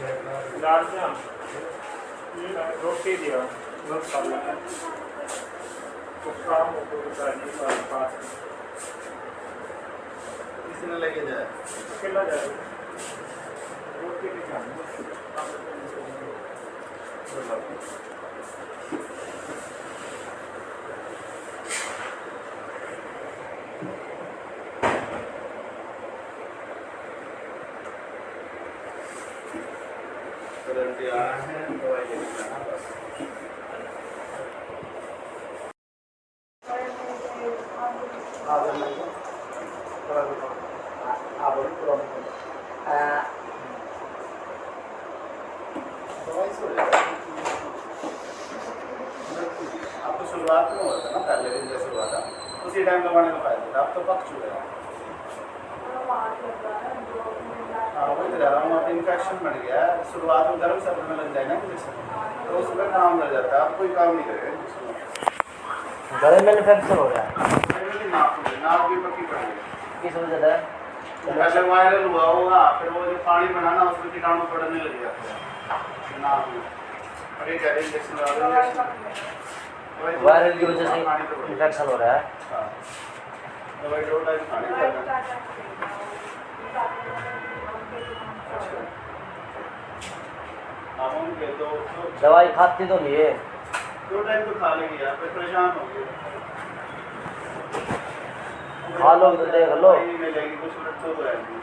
दाल से रोटी दिया बहुत साल है तो काम हो तो बताइए पास किसी ने लेके जाए अकेला जाए रोटी भी खानी करंट आना है दवाई लेके जाना बस दवाई से हो जाएगा आपको शुरुआत में हुआ था ना पहले दिन जैसे हुआ था उसी टाइम लगाने का फायदा था अब तो पक चुका है हाँ वही तो कह रहा हूँ अब इन्फेक्शन बढ़ गया है शुरुआत में गर्म सर्द में लग जाएगा इंजेक्शन तो उसमें काम लग जाता है अब कोई काम नहीं करेगा इंजेक्शन गले में इन्फेक्शन हो रहा है नाक भी पक्की पड़ गई किस वजह से? पहले वायरल हुआ होगा फिर वो जो पानी बनाना उसमें कीटाणु पड़ने लग जाते हैं नाक में और ये कह रहे इंजेक्शन वायरल की वजह से इन्फेक्शन हो रहा है। दवाई दो टाइम खानी चाहिए अब उनके दवाई खाती तो नहीं है। दो टाइम तो खा लेंगे यार फिर परेशान हो गए खा लो तो देख लो मिलेगी कुछ मिनट तो रहेगी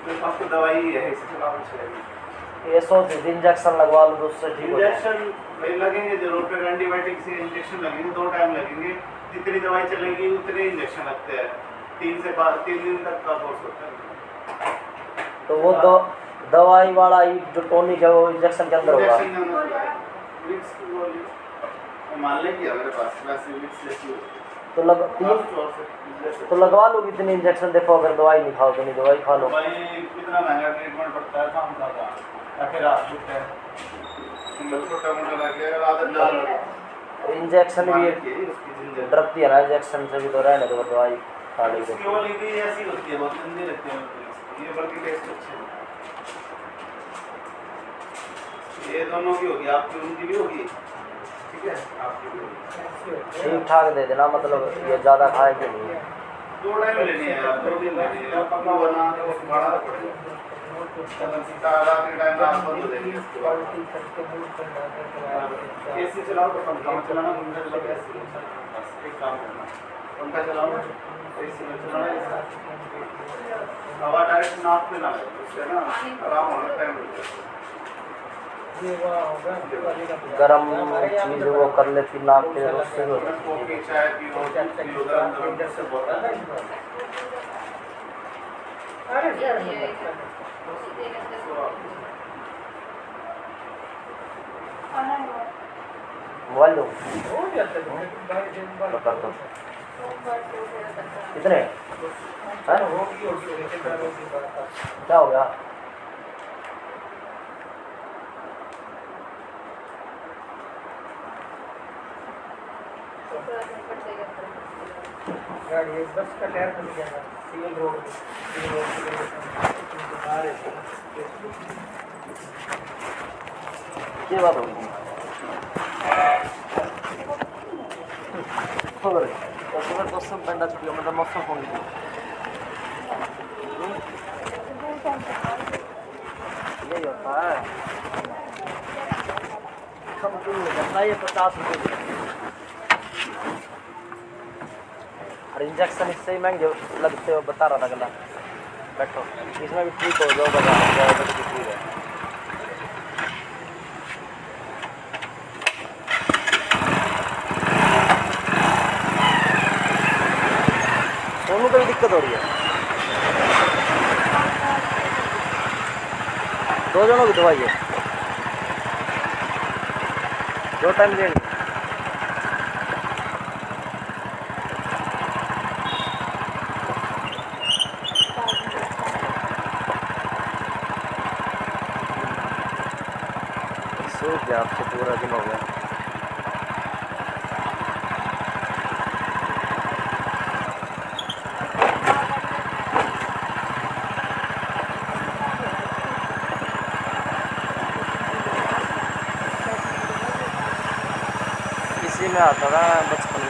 तो आपको दवाई ही है इससे चलाना चाहिए ये सोच इंजेक्शन लगवा लो तो उससे ठीक हो जाए। इंजेक्शन लगेंगे जरूर फिर एंटीबायोटिक से इंजेक्शन लगेंगे 2 टाइम लगेंगे जितनी दवाई चलेगी उतने इंजेक्शन लगते हैं 3 दिन तक का कोर्स होता है तो वो दवाई वाला जो टॉनिक है वो इंजेक्शन के अंदर होगा। मान लेंगे मेरे पास वैसे विक्स लेती हूँ तो लगवा लो कितनी इंजेक्शन देखो अगर दवाई नहीं खाओ तो नहीं दवाई खा लो। भाई कितना महंगा ट्रीटमेंट पड़ता है काम का फिर आप है छोटा मोटा लगे आदत डाल इंजेक्शन भी डरती है ना इंजेक्शन से भी तो रहने दो दवाई खा ली तो। ऐसी होती है बहुत गंदी लगती है ये बल्कि टेस्ट अच्छे हैं ये दोनों की होगी आपकी उनकी भी होगी ठीक है आपकी भी होगी ठीक ठाक दे देना मतलब ये ज़्यादा खाएगी नहीं। 2 टाइम लेनी है आप 2 दिन लेनी है पक्का बना तो बड़ा पड़ेगा रात के टाइम रात बंद हो जाएगी एसी चलाओ तो पंखा में चलाना पंखा चलाओ बस एक काम करना पंखा चलाओ एसी में चलाना हवा डायरेक्ट नाक पे ना लगे उससे ना आराम होने टाइम लग जाता है गरम चीज़ वो कर लेती नाक के उससे भी कॉफी चाय पियो गरम से बहुत मोबाइल दो कर दो कितने क्या हो गया? गाड़ी 10 का टायर खुल गया सीएल रोड ये बात होगी तो सब बंदा छुट्टी मतलब मौसम फोन यही होता है कम करना ये 50 रुपये और इंजेक्शन इससे ही महंगे लगते हो बता रहा था गला बैठो इसमें भी ठीक हो जाओ बता ठीक है। सोनू को भी दिक्कत हो रही है 2 जनों की दवाई है 2 टाइम लेनी सो गया आपसे पूरा दिन हो गया। में आता था बचपन में।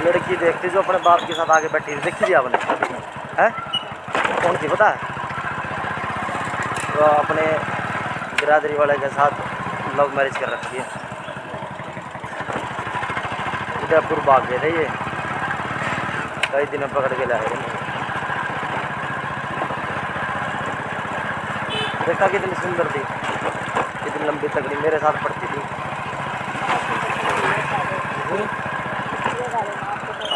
लड़की देखती जो अपने बाप के साथ आगे बैठी थी, देखी थी आपने? है कौन सी पता है? वो अपने बिरादरी वाले के साथ लव मैरिज कर रखी है। उदयपुर भाग गए थे ये, कई दिन में पकड़ के लाए। देखा कितनी सुंदर थी, कितनी लंबी तगड़ी, मेरे साथ पढ़ती थी।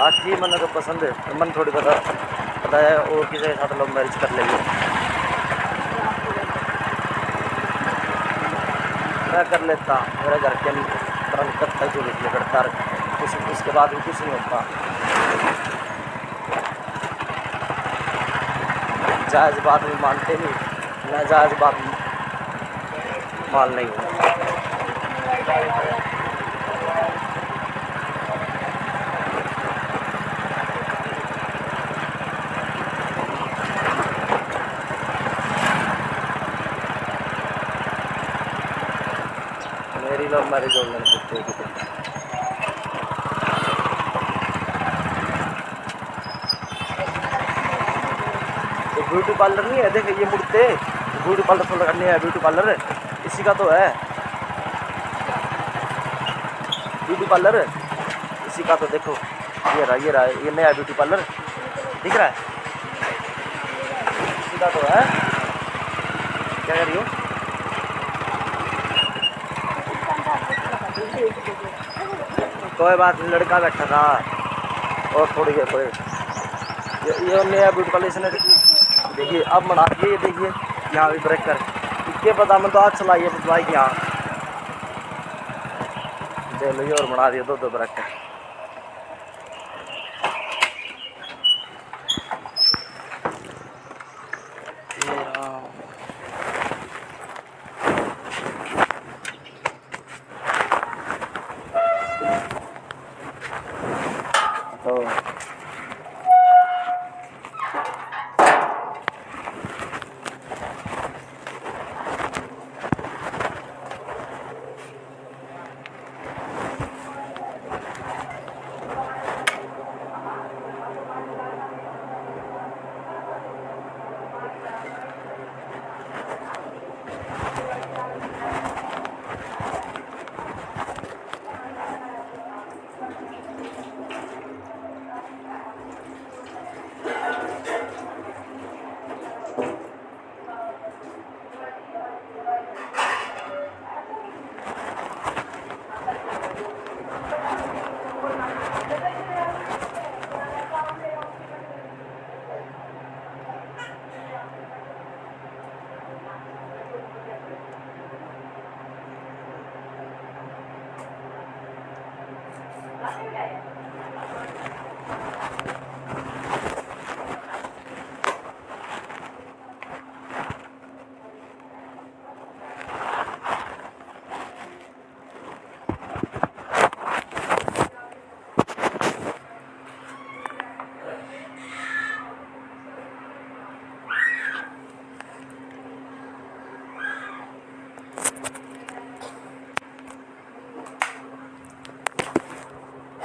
अच्छी मन तो पसंद है, मन थोड़ी पता है और किसी के साथ लव मैरिज कर लेंगे। मैं कर लेता, मेरे घर के अंदर जो निकले करता, उसके बाद भी कुछ नहीं होता। जायज़ बात भी मानते नहीं, ना जायज़ बात मान नहीं हो। मेरी लव मैरिज हो गई पूछते कितने। तो ब्यूटी पार्लर नहीं है, देखे ये मुड़ते ब्यूटी पार्लर तो करनी है। ब्यूटी पार्लर इसी का तो है, ब्यूटी पार्लर इसी का तो। देखो ये रहा ये नया ब्यूटी पार्लर दिख रहा है, इसी का तो है। क्या कर रही हो? कोई बात नहीं, लड़का बैठा था और थोड़ी देर कोई ये नया ब्यूटी पार्लर इसने देखिए अब बना के। ये देखिए यहाँ भी ब्रेक कर इसके पता मैं तो आज चलाइए भाई की यहाँ दे लो और बना दिए दो ब्रेक कर।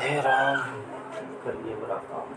हे राम करिए बड़ा काम।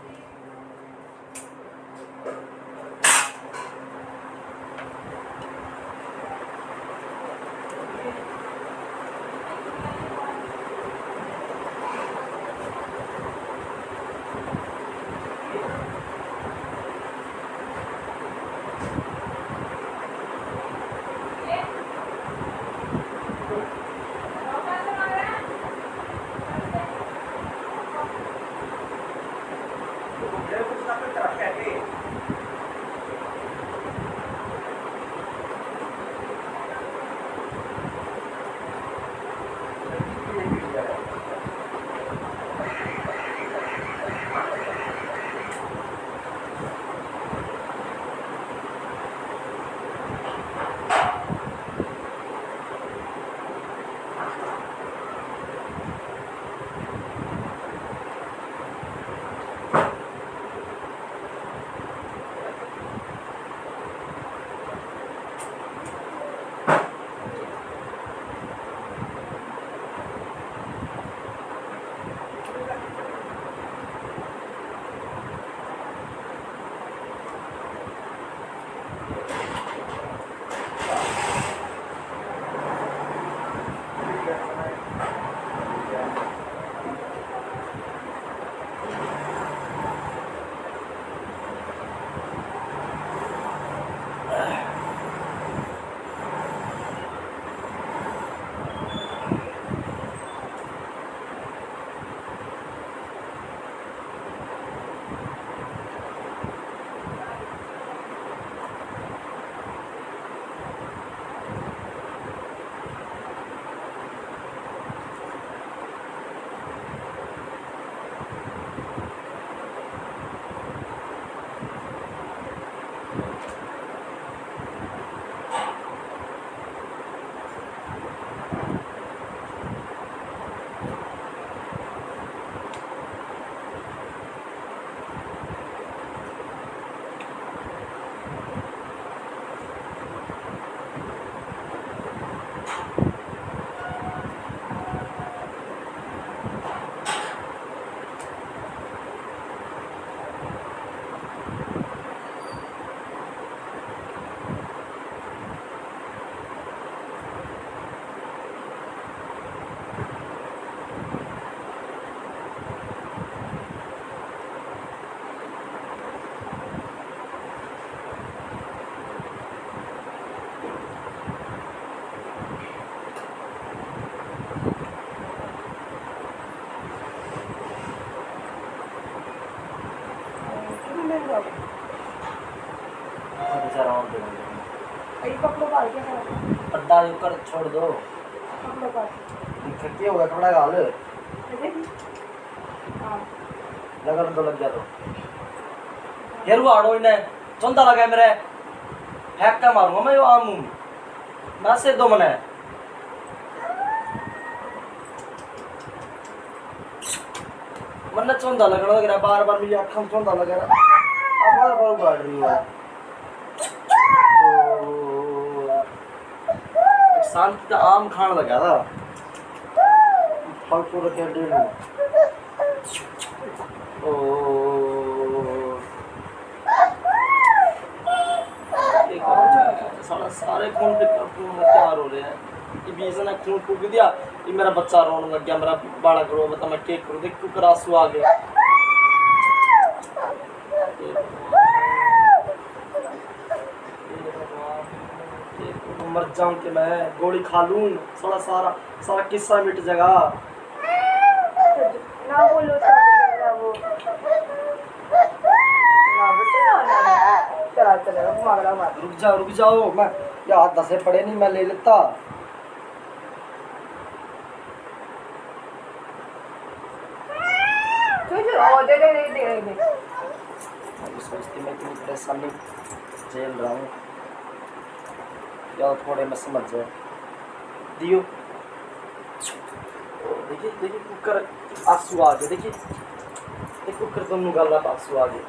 बेटा यू कर छोड़ दो थकी हो गया कपड़ा गाल लगन तो लग गया तो यार वो आड़ो इन्हें चंदा लगा मेरे हैक का मारूंगा मैं यो आम ना से दो मने मन चंदा लगना लग रहा बार बार मुझे अखम चंदा लग रहा अब बार बार उगाड़ रही है शांति का आम खान लगा था फल फूल रखे डेढ़ ओ सारे खून तैयार हो रहे हैं ये बीच ने खून फूक दिया ये मेरा बच्चा रोने लग गया मेरा बड़ा करो बता मैं केक करूँ देख क्यों आंसू आ गया मर जाऊं कि मैं गोली खा लूं सारा सारा सारा किस्सा मिट जाएगा ना बोलो ना वो ना बेटा ना चला चला मागला मार रुक जाओ मैं यार 10 पड़े नहीं मैं ले लेता दे सोचती मैं इतनी परेशानी झेल रहा हूँ या थोड़े में समझ जाए दियो देखिए कुकर आंसू आ गए देखिए कुकर दोनों गल आंसू आ गए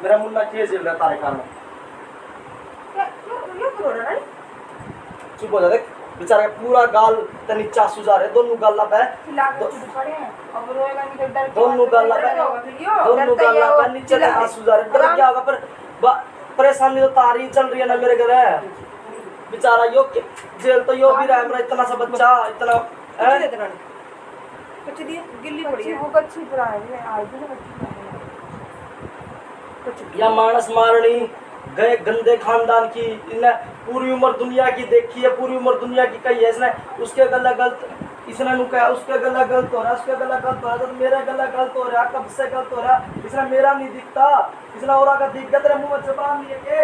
मेरा मुन्ना के जेल रहा तारे कान में चुप हो जा देख बेचारा का पूरा गाल ते नीचे आंसू जा रहे दोनों गाल पे दोनों गाल पे नीचे तक आंसू जा रहे डर क्या होगा पर परेशानी तो तारी चल रही है ना मेरे घर बेचारा यो जेल तो यो भी रहा है मेरा इतना सा बच्चा इतना कुछ दिए गिल्ली पड़ी है वो कच्ची तरह है आज भी ना या मानस मारनी गए गंदे खानदान की इन्हें पूरी उम्र दुनिया की देखी है पूरी उम्र दुनिया की कही है इसने उसके गला गलत इसने नुका उसके गला गलत हो रहा उसके गला गलत हो रहा तो मेरा गला गलत हो रहा कब से गलत हो रहा इसने मेरा नहीं दिखता इसने और का दिख गया तेरे मुंह में जबान लिए के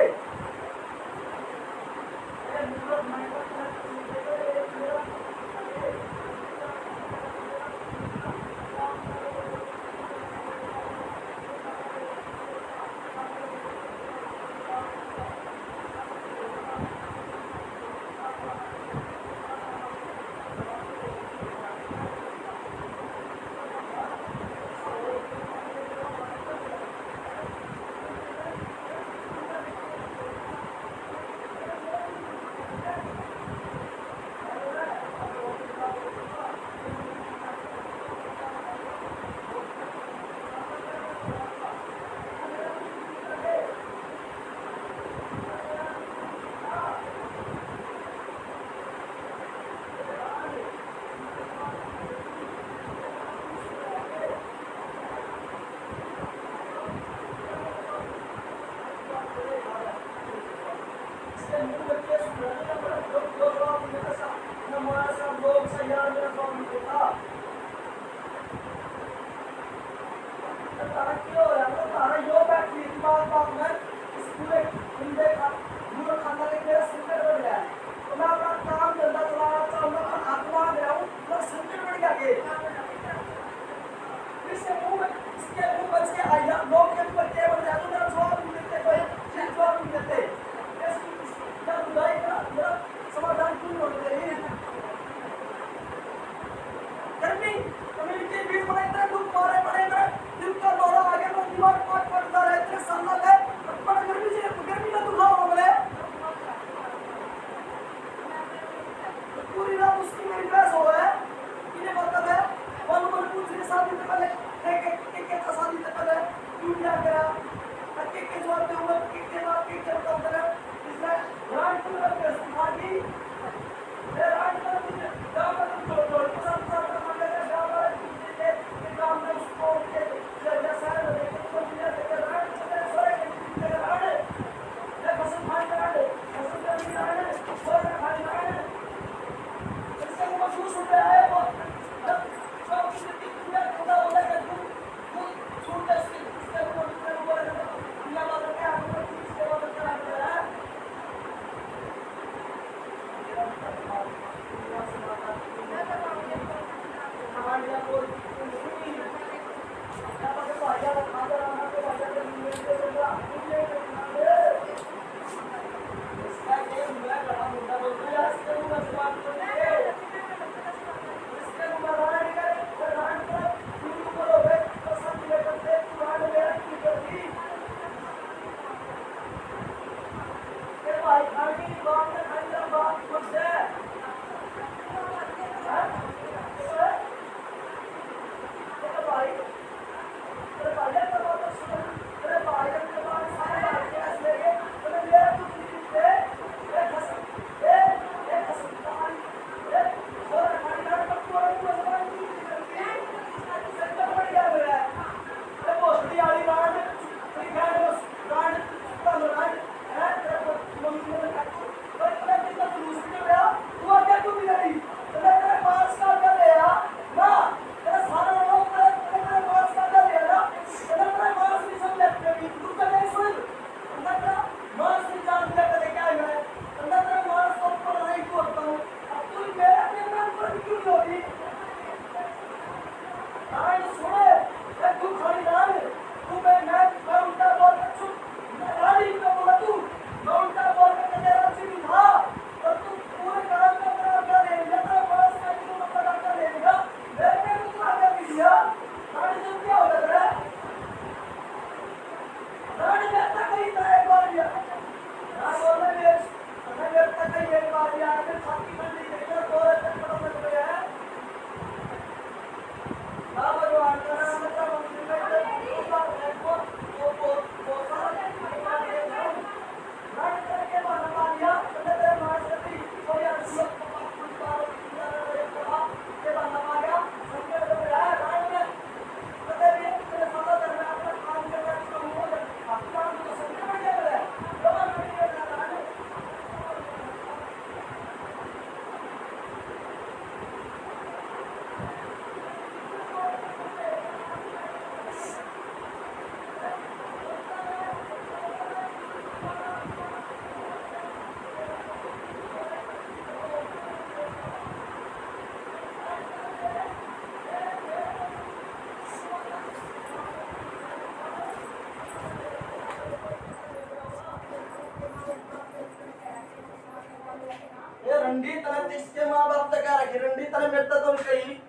रंडी तने इसके माँ बाप तक क्या रखी रंडी तने मेरे तो कही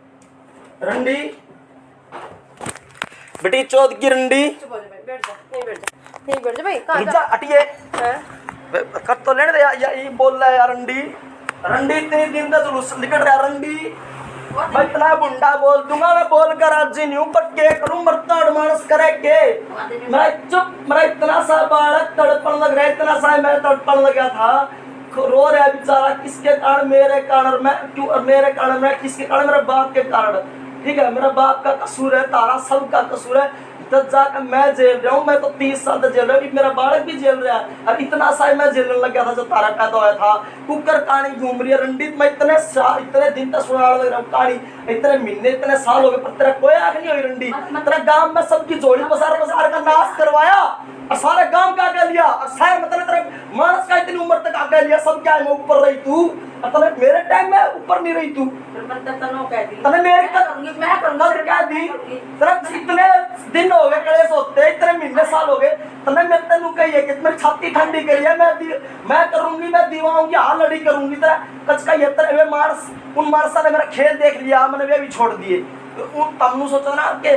रंडी बेटी चौथ की रंडी चुप हो जा भाई, बैठ जा, यहीं बैठ जा, यहीं बैठ जा भाई, कहाँ रुक जा? जा हटिए हैं? कर तो लेने दे ये बोल रहा है यार रंडी रंडी इतने दिन तक जुलूस निकल रहा है रंडी मैं इतना बुंडा बोल दूंगा मैं बोल कर आज नहीं हूँ पर के करूँ मरता मानस करे के मैं चुप मेरा इतना सा बालक तड़पन लग रहा है इतना सा मैं तड़पन लगा था रो रहा है बेचारा किसके कारण मेरे कारण मैं क्यों मेरे कारण मैं किसके कारण मेरे बाप के कारण ठीक है मेरा बाप का कसूर है तारा सबका कसूर है तब जाकर मैं जेल रहा हूँ मैं तो 30 साल तक जेल रहा हूँ मेरा बालक भी जेल रहा है और इतना सा मैं जेलने लग गया था जब तारा पैदा हुआ था कुकर कहानी घूम रही है रंडीत मैं इतने दिन तक सुनाने लग रहा हूँ कहानी इतने महीने इतने साल हो गए पर तेरा कोई आंख नहीं हुई रंडी तेरा गांव में सबकी जोड़ी पसार का नाश करवाया और सारे गांव का आगे लिया और शहर में तेरे मानस का इतनी उम्र तक आगे लिया सब क्या है मैं ऊपर रही तू और मेरे टाइम में ऊपर नहीं रही तू तने मेरे कदर क्या दी तेरा इतने दिन हो गए कलेश होते इतने महीने साल हो गए तने मेरे तेनू कही है कि मेरी छाती ठंडी करी है मैं करूंगी मैं दीवाऊंगी हाँ लड़ी करूंगी तेरा कच का ये तेरे वे मानस उन मानसा ने मेरा खेल देख लिया मैंने वे भी छोड़ दिए उन तमनु सोचा ना कि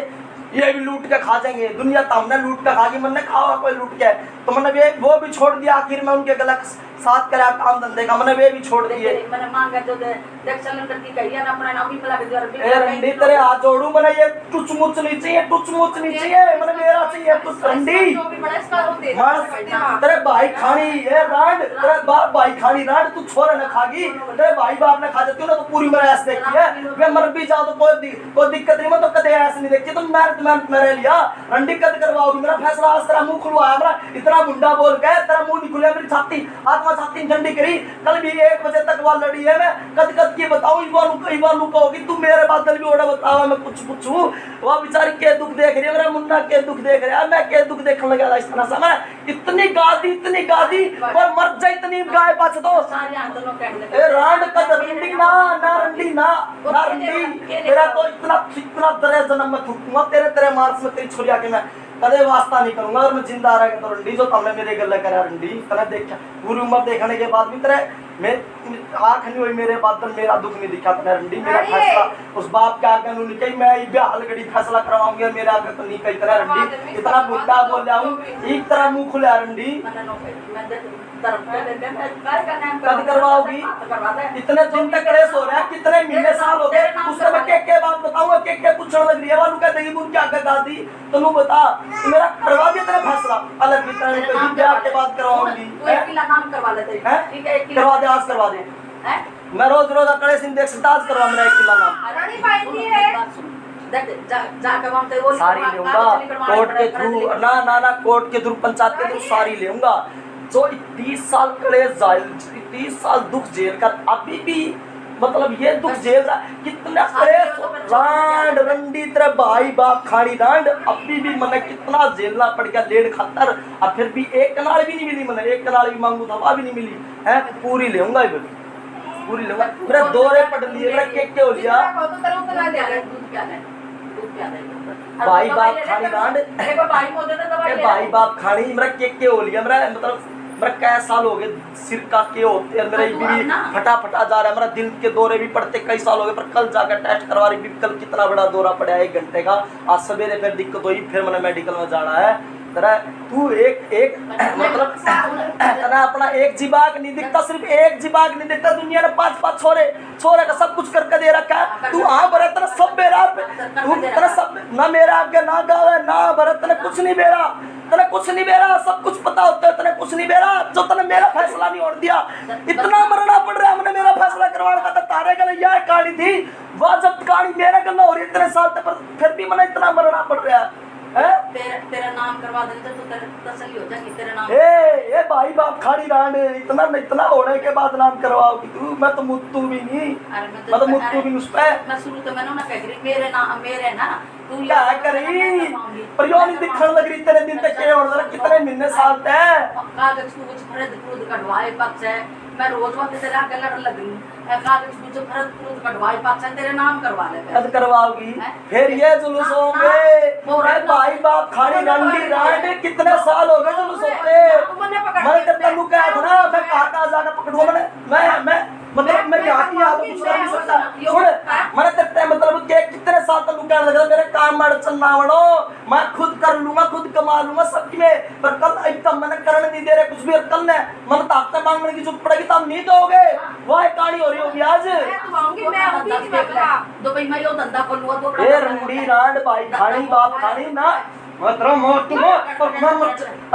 ये भी लूट के खा जाएंगे दुनिया तो हमने लूट के खा गई मैंने खाओ कोई लूट के तो मैंने वो भी छोड़ दिया आखिर में उनके गलत साथ करा काम धंधे का मैंने वे भी छोड़ दिए मैंने मांगा जो देख सिलेंडर की कही है ना अपना नाम भी पला के दे ए रंडी तेरे हाथ जोड़ू मैंने ये टुच मुच नहीं चाहिए टुच मुच नहीं चाहिए मैंने मेरा चाहिए टुच रंडी जो भी बड़ा इसका वो दे तेरे भाई खानी ये रांड तेरे बाप भाई खानी रांड तू छोरे न खागी तेरे भाई बाप ने खा जाती हो ना तो पूरी मेरा ऐसे देखी है मैं मर भी जाऊं तो कोई दिक्कत नहीं मैं तो कदे ऐसे नहीं देखती तो मैं मेरे लिया रंडी कद करवाओगी मेरा फैसला आज तेरा मुंह खुलवाया मेरा इतना मुंडा बोल के तेरा मुंह नहीं खुला मेरी छाती आत्मा छाती ठंडी करी कल भी 1 बजे तक वो लड़ी है मैं कद की बताऊं इवालू कहोगी तू मेरे बादल भी ओड़ा बतावा मैं कुछ पूछूं वो बेचारी के दुख देख रही है मेरा मुन्ना के दुख देख रहा है मैं के दुख देखने लगा इस तरह से मैं इतनी गादी और मर जाए इतनी गाय पाछ तो सारे आंदोलन के ए रांड कद रंडी ना रंडी तेरा तो इतना दरे जन्म में थूकूंगा तेरे मार्क्स में तेरी छुरिया के मैं कदे वास्ता नहीं करूंगा अगर मैं जिंदा रह गया तो रंडी जो तुमने मेरे गले करा रंडी तने देखा पूरी उम्र देखने के बाद भी तेरे मैं आंख नहीं हुई मेरे बादल मेरा दुख नहीं दिखा तने रंडी मेरा फैसला उस बाप के आगे नहीं कही मैं ये हलगड़ी फैसला करवाऊंगी मेरे आगे तो नहीं कही तरह रंडी इतना बुढ़ा बोल रहा हूं एक तरह मुंह खुला रंडी कद करवाओगी इतने दिन तक कलेश हो रहा है कितने महीने साल हो गए उससे मैं के बात बताऊंगा के पूछने लग रही है वालू कहते हैं मुझे क्या गादी तो तू बता मेरा करवा दिया तेरा फैसला अलग भी तरह ब्याह के बाद करवाऊंगी तू एक किला नाम करवा ले तेरी ठीक है एक करवा दे आज करवा दे मैं रोज कलेश इंडेक्स आज करवा मेरा 1 किला नाम रानी भाई की है देख जा के वहां ते वो सारी लूंगा कोर्ट के थ्रू ना कोर्ट के थ्रू पंचायत के थ्रू सारी लूंगा जो 30 साल कलेश 30 साल दुख झेल कर अभी भी मतलब ये दुख झेल रहा कितना कलेश रांड रंडी तेरे भाई बाप खाड़ी रांड अभी भी मैंने कितना झेलना पड़ गया लेड खातर और फिर भी एक कनाल भी नहीं मिली मैंने एक कनाल भी मांगू था भी नहीं मिली है पूरी लेऊंगा पूरी लेऊंगा मेरा दौरे पड़ लिए मेरा के हो लिया भाई बाप खाड़ी रांड भाई बाप खाड़ी मेरा के हो लिया मेरा मतलब मेरा कई साल हो गए सिर का के होते मेरा भी फटा जा रहा है मेरा दिल के दौरे भी पड़ते कई साल हो गए पर कल जाकर टेस्ट करवा रही कल कितना बड़ा दौरा पड़ा है 1 घंटे का आज सवेरे फिर दिक्कत हुई फिर मैंने मेडिकल में जाना है तेरा तू एक मतलब तेरा अपना एक जीबाग नहीं दिखता सिर्फ एक जीबाग नहीं दिखता दुनिया ने 5 छोरे का सब कुछ करके दे रखा है तू हाँ भरत तेरा सब बेरा तू तेरा सब ना मेरा आगे ना गाँव है ना भरत तेने कुछ नहीं बेरा तेने कुछ नहीं बेरा सब कुछ पता होता है तेने कुछ नहीं बेरा जो तेने मेरा फैसला नहीं ओढ़ दिया इतना मरना पड़ रहा है हमने मेरा फैसला करवाने का था तारे गले यह कहानी थी वह जब कहानी मेरे गले हो रही है इतने साल तक फिर भी मैंने इतना मरना पड़ रहा है तेरा नाम करवा देते तो तेरा तसल्ली हो जाएगी तेरा नाम ए भाई बाप खाड़ी रांड इतना होने के बाद नाम करवाओगी तू मैं तो मुत्तू भी नहीं मैं तो मुत्तू भी उस पे मैं शुरू तो मैंने ना कह रही मेरे ना तू क्या करी पर यो नहीं दिखने लग रही तेरे दिन तक के और कितने महीने साल तक कागज कुछ फरद कटवाए पक्ष है मैं रोज वक्त तेरे आगे लड़ लग रही कागज कुछ फरद कटवाए पक्ष है तेरे नाम करवा ले कद करवाओगी फिर ये जुलूस होंगे भाई बाप खाड़ी रंडी रांड कितने साल हो गए जुलूस होते मैं तेरे तनु कहा था ना मैं कहा जाकर पकड़ूंगा मैं मतलब यहाँ की यहाँ तो कुछ कर नहीं सकता सुन मैंने तेरे मतलब के कितने साल तक कहने लगा मेरे काम में चलना बनो मैं खुद कर लूंगा खुद कमा लूंगा सबकी में पर कल एकदम मैंने करने नहीं दे रहे कुछ भी कल ने मन ताकत मांगने की जरूरत पड़ेगी तो हम नहीं दोगे वह कहानी हो रही होगी आज दुबई में यो धंधा खोलूंगा तो ए रंडी रांड भाई खानी बाप खानी ना मतलब मोट पर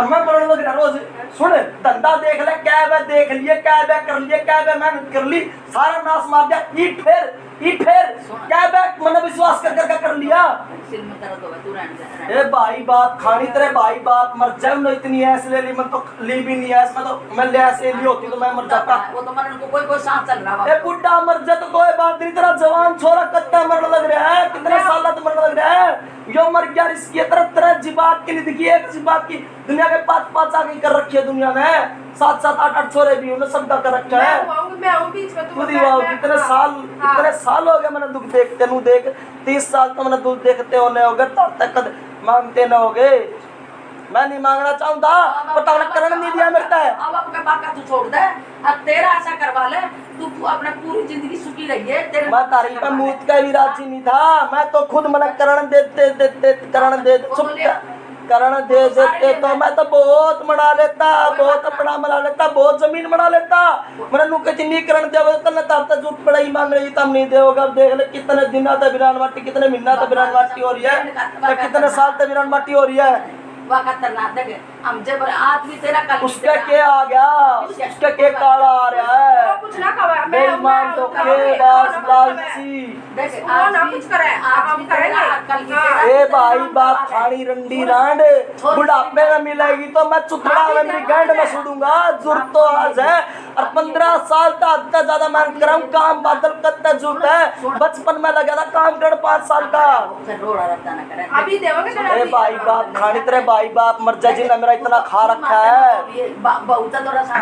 मैं मरने लग रहा रोज सुन धंधा देख ले कैब है देख लिए कैब है कर लिए कैब है मेहनत कर ली सारा नाश मार दिया ईट फेर कैब है मैंने विश्वास कर लिया सिर में दर्द होगा तू रहने दे ए भाई बाप खानी तेरे भाई बाप मर जाए मैं इतनी ऐसे ले ली मैं तो ली भी नहीं ऐसे मैं तो मैं ले ऐसे ली होती तो मैं मर जाता वो तो मरने को कोई सांस चल रहा ए बुड्ढा मर जा तो कोई बात नहीं तेरा जवान छोरा कत्ता मरने लग रहा है कितने साल तक मरने लग रहा है यो मर गया इसकी तरह जिबाक की नहीं दिखी एक जिबाक की दुनिया के 5 आगे कर रखी है दुनिया में 7 8 छोरे भी उन्हें सबका कर रखा है कितने साल हो गए मैंने दुख देखते नु देख 30 साल तो मैंने दुख देखते होने हो गए तब तक मांगते न हो गए मैं नहीं मांगना चाहता पर तुमने करने नहीं दिया मिलता है अब अपने बाप का तू छोड़ दे अब तेरा ऐसा करवा ले तू अपने पूरी जिंदगी सुखी रही है तेरे मैं तारीफ पे मूत का भी राजी नहीं था मैं तो खुद मना करण देते करण दे चुप करण दे देते तो मैं तो बहुत बना लेता बहुत अपना बना लेता बहुत जमीन बना लेता मैंने नु कितनी करण दे तने तब तक झूठ पड़ाई मांग रही तब नहीं देगा अब देख ले कितने दिन आता बिरान माटी कितने महीना तक बिरान माटी हो रही है कितने साल तक बिरान माटी हो रही है वाह खतरनाक देखे हम जब आज भी तेरा कल उसका क्या आ गया उसका क्या काला आ रहा है कुछ ना कहा बेईमान तो के बास लालची देख वो ना कुछ करे हम करेंगे कल की तेरा ए भाई बाप खानी रंडी रांड बुढ़ापे में मिलेगी तो मैं चुथड़ा में मेरी गैंड में छोड़ूंगा जुर्त तो आज है और 15 साल तक अद्धा ज्यादा मेहनत कर रहा हूँ काम बादल कत्ता जुर्त है बचपन में लगा था काम कर 5 साल का फिर रोड़ा रद्दा ना करे अभी देवोगे तेरा ए भाई बाप खानी तेरे भाई बाप मर जा जी ने मेरा इतना खा रखा है बहुत थोड़ा सा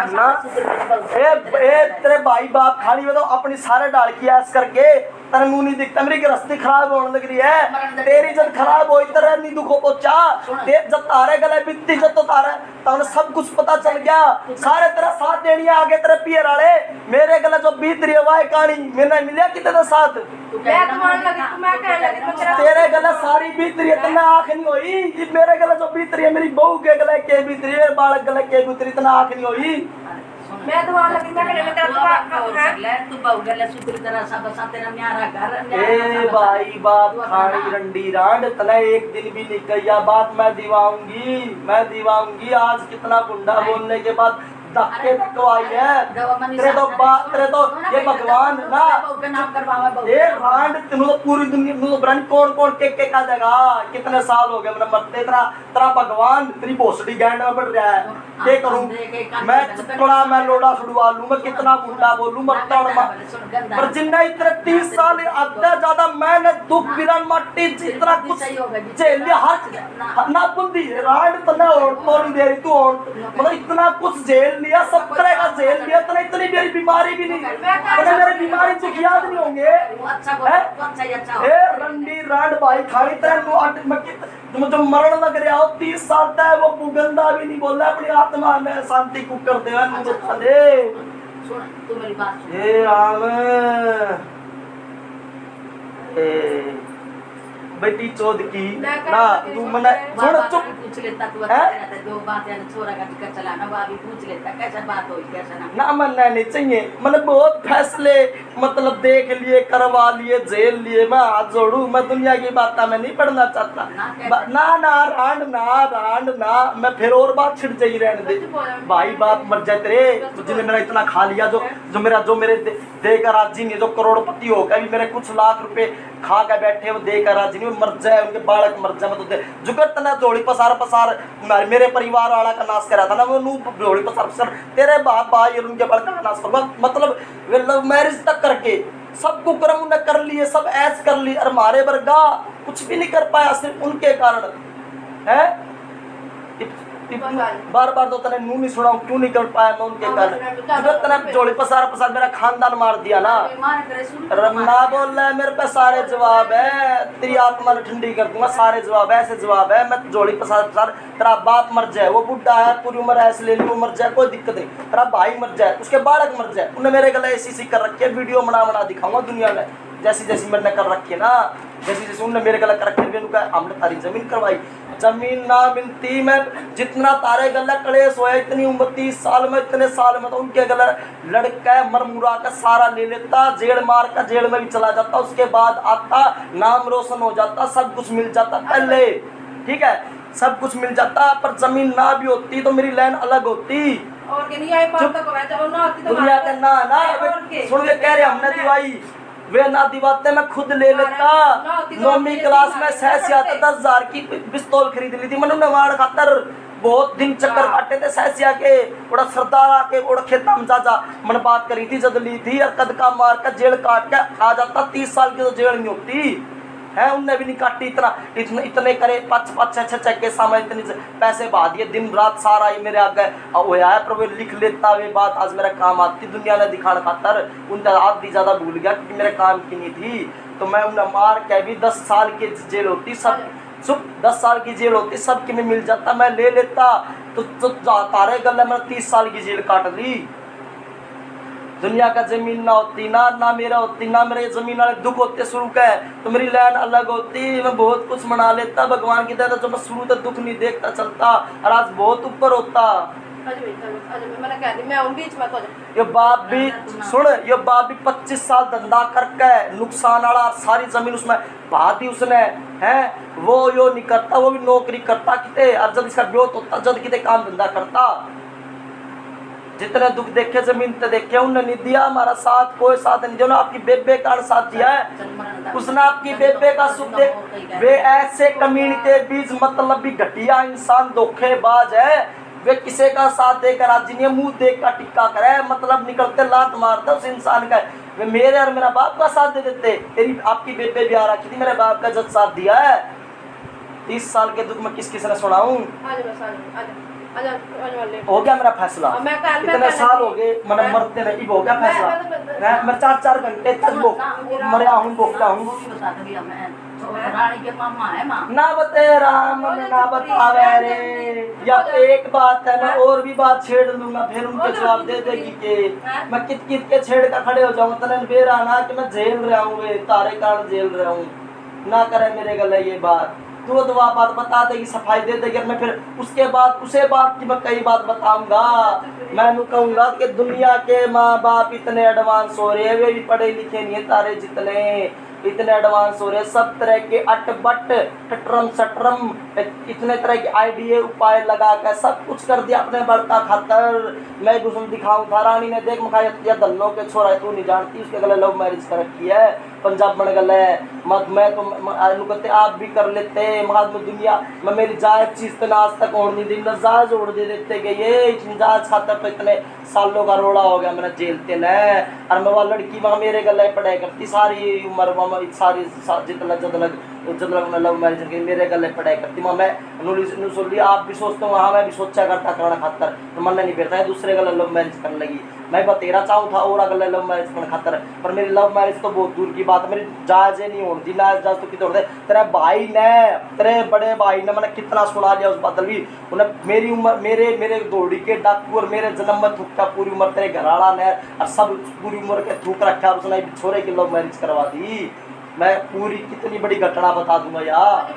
ए तेरे भाई बाप खाली में तो अपनी सारे डाल की ऐस करके तेरे मुंह नहीं दिखता मेरी गृहस्थी खराब होने लग रही है तेरी जब खराब हो तरह नहीं दुखो पहुंचा जब तारे गले बीतती जब तो तारे तब सब कुछ पता चल गया सारे तेरा साथ देनी आगे तेरे पियर वाले मेरे गले जो बीत रही है वह कहानी मैंने मिलिया कितने साथ मैं तुम्हारे लगी मैं कहने लगी तो तेरा तेरे गले सारी बीत रही है तना आंख नहीं हुई मेरे गले जो बीत रही है मेरी बहू के गले के बीत रही है बालक गले के बीत रही तना आंख नहीं हुई मैं तुम्हारे लगी मैं कहने लगी तेरा तू बहुगले सुधरी तरह सब सा तेरा न्यारा घर ए भाई बाप खाड़ी रंडी रांड तने एक दिन भी नहीं कहिया बात मैं दिवाऊंगी आज कितना गुंडा बोलने के बाद धक्के धक्कवाई है तेरे तो ये भगवान ना ये रांड तेनु तो पूरी दुनिया में तो ब्रांड कौन के का देगा कितने साल हो गए मैंने मरते तेरा भगवान तेरी भोसड़ी गैंड में बढ़ रहा है क्या करूं मैं चितड़ा मैं लोड़ा छुड़वा लूं मैं कितना गुंडा बोलूं मरता और पर जिन्ना इतने 30 साल अद्धा ज्यादा मैंने दुख बिरान मट्टी जितना कुछ झेल लिया हर ना बुंदी रांड तने और तो नहीं दे रही तू और मतलब इतना कुछ झेल लिया सब तरह का झेल लिया तने इतनी मेरी बीमारी भी नहीं तने मेरी बीमारी से याद नहीं होंगे ए रंडी रांड भाई खाली तरह जो मरण लग रहा हो 30 साल तक वो बुगंदा भी नहीं बोल रहा अपनी आत्मा में शांति को करते हुए मुझे खले सुन तू मेरी बात सुन ए राम ए बेटी चोद की ना तू मने सुन चुप पूछ लेता तू रहता दो बात है छोरा का टिकट चलाना वो अभी पूछ लेता कैसा बात हुई कैसा ना मनना नहीं चाहिए मैंने बहुत फैसले मतलब देख लिए करवा लिए झेल लिए मैं हाथ जोड़ू मैं दुनिया की बात में नहीं पढ़ना चाहता ना रांड ना मैं फिर और बात छिड़ जाई रहने दे भाई बाप मर जाए तेरे जिन्हें मेरा इतना खा लिया जो मेरे देकर राजी नहीं जो करोड़पति हो गए मेरे कुछ लाख रुपए खा के बैठे वो देकर राजी नहीं मर जाए उनके बालक मर जाए मैं तो जुगत तना जोड़ी पसार मेरे परिवार वाला का नाश करा था ना वो नू जोड़ी पसार तेरे बाप भाई और उनके बालक का नाश कर मतलब लव मैरिज तक करके सबको कर्म ने कर लिए सब ऐस कर ली और हमारे वर्गा कुछ भी नहीं कर पाया सिर्फ उनके कारण है बार बार तो तने नू नहीं सुना क्यों नहीं कर पाया मैं उनके कारण जो तने जोड़ी पसार मेरा खानदान मार दिया ना। ना बोल रहा है मेरे पे सारे जवाब है, तेरी आत्मा ने ठंडी कर दूंगा, सारे जवाब है, ऐसे जवाब है। मैं जोड़ी पसार तेरा बाप मर जाए, वो बुढ़ा है पूरी उम्र ऐसे ले ली, वो मर जाए कोई दिक्कत नहीं, तेरा भाई मर जाए, उसके बालक मर जाए, उन्हें मेरे गले ऐसी कर रखी है, वीडियो बना दिखाऊंगा दुनिया में जैसी जैसी मैंने कर रखी है ना, जैसी जैसी उनने मेरे गला कर रखी है। हमने तारी जमीन करवाई, जमीन ना मिलती मैं जितना तारे गला कलेश होया इतनी उम्र 30 साल में, इतने साल में तो उनके गला लड़का मरमुरा का सारा ले लेता, जेल मार का जेल में भी चला जाता, उसके बाद आता नाम रोशन हो जाता, सब कुछ मिल जाता पहले, ठीक है सब कुछ मिल जाता, पर जमीन ना भी होती तो मेरी लाइन अलग होती। और के नहीं आई बात तो कहता वो ना होती तो दुनिया का ना सुन के कह रहे हमने दिवाई वे ना दिवाते मैं खुद ले लेता। 9वीं क्लास में सहसी आता 10,000 की पिस्तौल खरीद ली थी मैंने नवाड़ खातर, बहुत दिन चक्कर काटे थे सहसिया के, बड़ा सरदार आके बड़ा खेता में जा मन बात करी थी जद ली थी, और कद का मार कर जेल काट के आ जाता, 30 साल की तो जेल नहीं होती है, उनने भी नहीं काटी। इतने करे 5-6 के सामने इतने पैसे बहा दिए, दिन रात सारा ही मेरे आगे होया है, पर वे लिख लेता वे बात आज मेरा काम आती दुनिया ने दिखाने खातर, उनका आधी ज्यादा भूल गया क्योंकि मेरे काम की नहीं थी, तो मैं उन्हें मार के भी 10 साल की जेल होती, सब 10 साल की जेल होती, सबकी में मिल जाता, मैं ले लेता तो तारे गले मैंने 30 साल की जेल काट ली। दुनिया का जमीन ना होती ना मेरा होती, ना मेरे जमीन वाले दुख होते शुरू का तो मेरी लाइन अलग होती, मैं बहुत कुछ मना लेता भगवान की तरह, जो मैं शुरू तक दुख नहीं देखता चलता और आज बहुत ऊपर होता। ये बाप भी सुन, ये बाप भी 25 साल धंधा करके नुकसान वाला सारी जमीन उसमें बहा दी उसने है, वो यो नहीं करता, वो भी नौकरी करता किते, और जब इसका ब्योत होता जब किते काम धंधा करता, जितने दुख देखे जमीन पे देखे उन्होंने नहीं दिया हमारा साथ, कोई साथ नहीं दिया, आपकी बेबे का साथ दिया है, उसने आपकी बेबे का सुख देख, वे ऐसे कमीने के बीच मतलब भी घटिया इंसान धोखेबाज है, वे किसी का साथ देकर आज जिन्हें मुंह देख का टिक्का करे, मतलब निकलते लात मारते उस इंसान का, वे मेरे और मेरा बाप का साथ दे देते, तेरी आपकी बेबे भी आ रखी थी, मेरे बाप का जब साथ दिया है। 30 साल के दुख में किस किस ने सुनाऊं, हो गया मेरा फैसला, इतने साल हो गए मैंने मरते नहीं, हो गया फैसला, मैं 4-4 घंटे तक मरिया हूँ बोकता हूँ ना बते राम ना बतावे रे, या एक बात है मैं और भी बात छेड़ लूंगा फिर उनको जवाब दे देगी कि मैं कित के छेड़ का खड़े हो जाऊँ, तने बेरा ना कि मैं झेल रहा हूँ, तारे कारण झेल रहा हूँ, ना करे मेरे गले ये बात, तो दुआ बात बता देगी, सफाई दे देगी, मैं फिर उसके बाद उसे बात की मैं कई बात बताऊंगा, मैं कहूंगा कि दुनिया के माँ बाप इतने एडवांस हो रहे हैं, वे भी पढ़े लिखे नहीं है तारे जितने, इतने एडवांस हो रहे हैं, सब तरह के अटबट टटरम सटरम इतने तरह के आइडिया उपाय लगा कर सब कुछ कर दिया अपने बड़का खातर। मैं घुसम दिखाऊं था, रानी ने देख मखाया दल्लों के छोरा तू नहीं जानती, उसके गले लव मैरिज कर रखी है, पंजाब बन गले मत, मैं तो कहते आप भी कर लेते मकाद में दुनिया मैं मेरी जायज चीज पे आज तक ओढ़ नहीं दी, नजायज ओढ़ दे देते गए, नजायज खातर तो इतने सालों का रोड़ा हो गया मैंने जेलते न, और मैं वह लड़की वहाँ मेरे गले पढ़ाई करती सारी उम्र सारी जितना जदलग लव मैरिज करके मेरे गले पढ़ाई करती, मैं सुन लिया आप भी सोचते हो हाँ मैं भी सोचा करता करना खातर, तो मन नहीं बेटा है दूसरे गले लव मैरिज करने लगी, मैं बतेरा चाहूँ था और गले लव मैरिज करने खातर, पर मेरी लव मैरिज तो बहुत दूर की बात, मेरी जायज नहीं होती, ना जायज तो कितने तेरे भाई ने, तेरे बड़े भाई ने मैंने कितना सुना लिया उस बादल भी, उन्हें मेरी उम्र मेरे दौड़ी के डाकू और मेरे जन्म में थूका पूरी उम्र तेरे घराड़ा ने और सब पूरी उम्र के थूक रखा, उसने छोरे की लव मैरिज करवा दी, मैं पूरी कितनी बड़ी घटना बता दूंगा यार,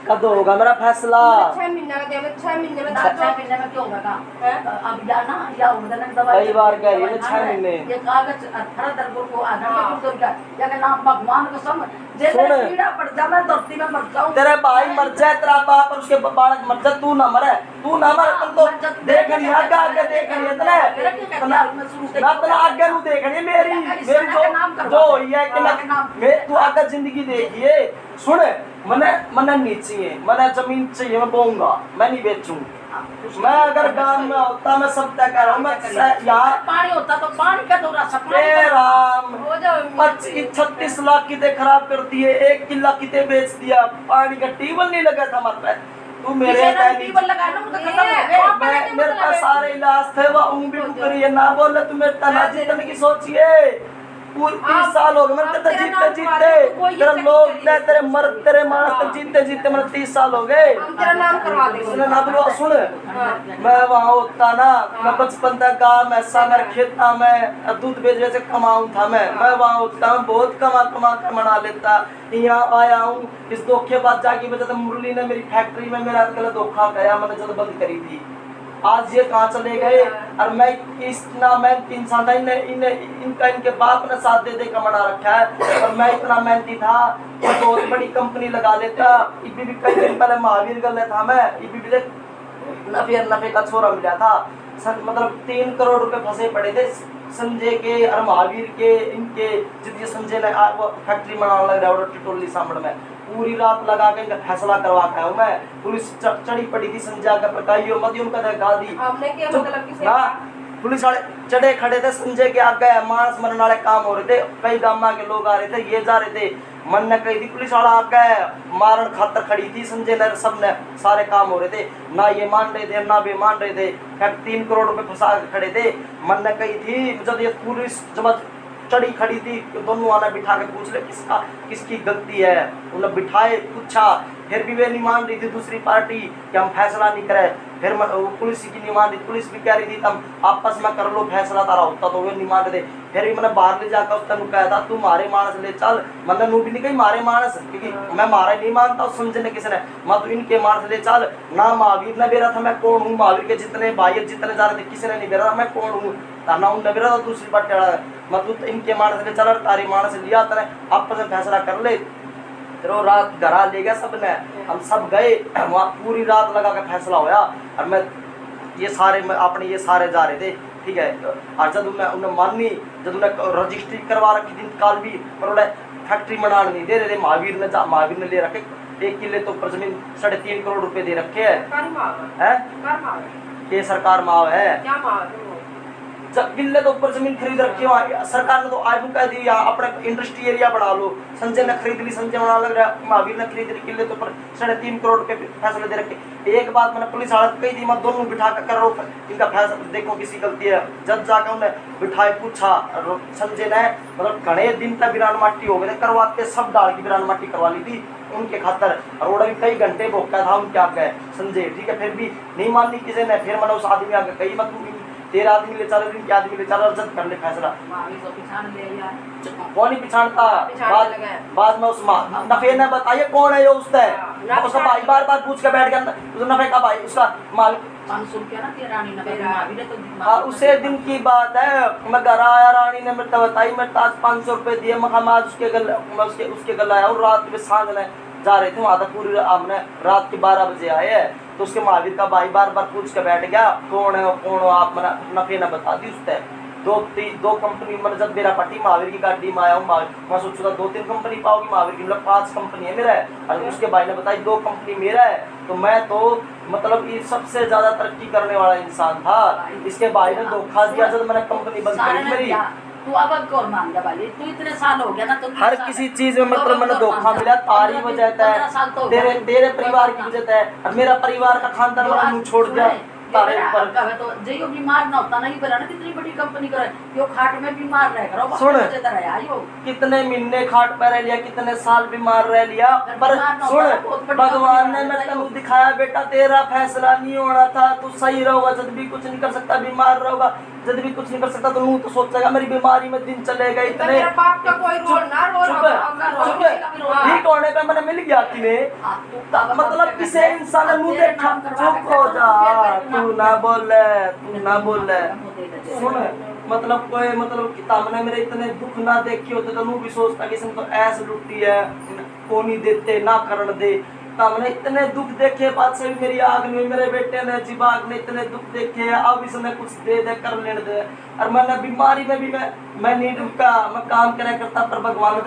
कब होगा मेरा फैसला, 6 महीने का दे, 6 महीने में 6 महीने में क्यों होगा अब जाना या उधर दवाई कई बार कह रही है 6 महीने, ये कागज 18 दरबार को आधार को क्या या के नाम भगवान को सम जैसे कीड़ा पड़ जा मैं धरती में मर जाऊं, तेरे भाई मर जाए, तेरा बाप और उसके बालक मर जाए, तू ना मरे, तू ना मरे, तुम तो देखनी आगे आगे देखनी है ना तना आगे नु देखनी मेरी जो हुई है कि मैं तू आगे जिंदगी देखिए, सुन मने नीचे है, मने जमीन चाहिए, मैं बोऊंगा, मैं नहीं बेचूं, मैं अगर गांव में होता मैं सब तय कर रहा हूँ, मैं यहाँ पानी होता तो पानी का थोड़ा सा राम 36 लाख किते खराब कर दिए, 1 किला किते बेच दिया, पानी का टेबल नहीं लगा था हमारे पे, तू मेरे किसी ने टाइम टीबल लगाया ना, वो तो खत्म हो गए। मैं मेरे पास सारे इलाज थे, वो भी करिए ना बोले तुम्हें तना जीतने की सोचिए। पूरे 30 साल हो गए मैंने तेरे जीते जीते, तेरे लोग ने तेरे मर्द तेरे मानस तक जीते जीते मैंने 30 साल हो गए। हम तेरा नाम करवा देंगे। उसने ना बोलो सुन, मैं वहाँ होता ना, मैं बचपन तक गाँव में सागर खेत था, मैं दूध बेच से कमाऊँ था, मैं वहाँ होता हूँ, बहुत कमा कमा कर मना लेता। यहाँ आया हूँ इस धोखेबाज की वजह से, मुरली ने मेरी फैक्ट्री में मेरा गलत धोखा गया, मैंने जब बंद करी थी। आज ये कहाँ चले गए, और मैं इतना मेहनती इंसान था, इनका इनके बाप ने साथ दे मना रखा है, और मैं इतना मेहनती था तो बहुत बड़ी कंपनी लगा लेता। इबी भी कई दिन पहले महावीर गले था मैं, इबी भी नफे का छोरा मिला था, मतलब 3 करोड़ रुपए फंसे पड़े थे संजय के और महावीर के, इनके जितने संजय ने वो फैक्ट्री बनाने लग रहा है टिटोली सामने में, पूरी रात लगा के इनका फैसला करवा के हूँ मैं। पुलिस चढ़ी पड़ी थी संजय का प्रकाइयो मत उनका गा दी हमने क्या मतलब किसे ना, पुलिस वाले चढ़े खड़े थे संजय के आगे, मानस मरने वाले काम हो रहे थे, कई गामा के लोग आ रहे थे, ये जा रहे थे, मन ने कही थी पुलिस वाला आगे मारण खातर खड़ी थी संजय ने, सब ने सारे काम हो रहे थे, ना ये मान रहे थे ना वे मान रहे थे, 3 करोड़ रुपए फंसा के खड़े थे। मन ने कही थी जब ये पुलिस जब चढ़ी खड़ी थी, दोनों वाला बिठा के पूछ ले किसकी गलती है, उन्हें बिठाए पूछा, फिर भी वे नहीं मान रही थी दूसरी पार्टी कि हम फैसला नहीं करें, फिर पुलिस की नहीं मान रही, पुलिस भी कह रही थी तुम आपस में कर लो फैसला, तारा होता तो वे नहीं मान रहे थे। फिर भी मैंने बाहर ले जाकर उस तनु कहा था तू मारे मानस ले चल, मतलब नू भी नहीं कही मारे मानस, क्योंकि मैं मारे नहीं मानता उस समझने किसी ने, मैं तू इनके मानस ले चल ना, महावीर ने बेरा था मैं कौन हूँ, महावीर के जितने भाई जितने जा रहे थे किसी ने नहीं बेरा था मैं कौन हूँ, ना उन बेरा था दूसरी बात टेढ़ा है, मैं तू इनके मानस ले चल, तारी मानस लिया तेने आपस में फैसला कर ले। फिर वो रात घरा ले गया सबने, हम सब गए वहाँ, पूरी रात लगा के फैसला होया, और मैं ये सारे अपने ये सारे जा रहे थे, ठीक है। और जब उन्हें मानी, जब उन्हें रजिस्ट्री करवा रखी थी काल भी, पर उन्हें फैक्ट्री बनाने नहीं दे रहे थे, महावीर ने ले रखे 1 किले तो ऊपर जमीन 3.5 करोड़ रुपए दे रखे है, ये सरकार माव है, जब किले तो ऊपर जमीन खरीद रखी है सरकार ने, तो आज कह दी अपने इंडस्ट्री एरिया बना लो, संजय ने खरीद ली, संजय बना लग रहा है, महावीर ने खरीद ली किले तो ऊपर 3.5 करोड़ रुपए फैसले दे रखे। एक बात मैंने पुलिस हालत कही थी, मैं दोनों बिठा कर रहा हूँ इनका फैसला, देखो किसी गलती है, जब जाकर उन्हें बिठाए पूछा, संजय ने मतलब घने दिन तक बिरान माटी हो गए थे, करवाते सब डाल की बिरान माटी करवा ली थी उनके खातर, और वो भी कई घंटे भोगता था उनके आगे संजय, ठीक है। फिर भी नहीं मानी किसी ने, फिर मैंने उस आदमी आगे कही मत 13 आदमी ले चल, इनके आदमी ले चल, जब कर ले फैसला, कौन ही पिछाड़ता। बाद में उस नफे ने बताइए कौन है ये, उसका भाई बार पूछ के बैठ गया, उस नफे का भाई उसका मालिक, उसे दिन की बात है, मैं घर आया, रानी ने मेरे बताई, मैं आज 500 रुपए दिए, मैं आज उसके गला आया, और रात में सांझ में जा रहे थे वहाँ तक, पूरी हमने रात के 12 बजे आए हैं, तो उसके महावीर का भाई बार पूछ के बैठ गया कौन है आप, मैंने नफे ने बता दी उसने, दो कंपनी, मैंने जब मेरा पट्टी महावीर की गाड़ी में आया हूँ, मैं सोचूंगा 2-3 कंपनी पाओगी महावीर की, मतलब 5 कंपनी है मेरा है, और उसके भाई ने बताई 2 कंपनी मेरा है, तो मैं तो मतलब ये सबसे ज्यादा तरक्की करने वाला इंसान था, इसके भाई ने धोखा दिया जब मैंने कंपनी बंद करी मेरी। तू अब कौन मान गया भाई, तू इतने साल हो गया ना, तो हर किसी चीज में मतलब मैंने धोखा मिला, तारी वजह है, तेरे परिवार की वजह है, और मेरा परिवार का खानदान वाला मुंह छोड़ दिया तारे ऊपर, तो जो बीमार ना होता नहीं बना ना, कितनी बड़ी कंपनी करे, यो खाट में बीमार रह करो, सुन यो कितने महीने खाट पर रह लिया, कितने साल बीमार रह लिया, पर सुन भगवान ने मैं तेनू दिखाया बेटा तेरा फैसला नहीं होना था, तू सही रहोगा, जब भी कुछ नहीं कर सकता, बीमार रहोगा जब भी कुछ नहीं कर सकता, तो मुँह तो सोचेगा मेरी बीमारी में दिन चलेगा इतने, ठीक होने पे मैंने मिल गया तुम्हें, मतलब किसे इंसान ने मुँह देखा, चुप हो जा, तू ना बोले, सुन मतलब कोई मतलब किताब ने मेरे इतने दुख ना देखे होते, तो मुँह भी सोचता कि तो ऐसे लुटी है, को नहीं देते ना करण दे, हमने इतने दुख देखे, बात से भी मेरी आग में, मेरे बेटे ने जिबाग ने इतने दुख देखे, अब इसमें कुछ दे कर लेने दे, और मैंने बीमारी में भी मैं नहीं रुका, मैं काम करा करता, पर भगवान ने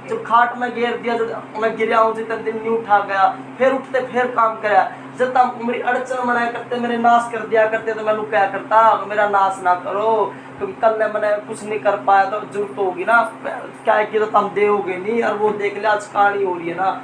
जब खाट में घेर दिया, जब मैं गिरा हूँ जितने दिन नहीं उठा गया, फिर उठते फिर काम करा, जब तक मेरी अड़चन बनाया करते, मेरे नाश कर दिया करते, तो मैं क्या करता मेरा नाश ना करो, क्योंकि कल मैंने कुछ नहीं कर पाया तो जरूरत होगी ना, क्या कि तो तुम दोगे नहीं, और वो देख लिया आज कहानी हो रही है ना,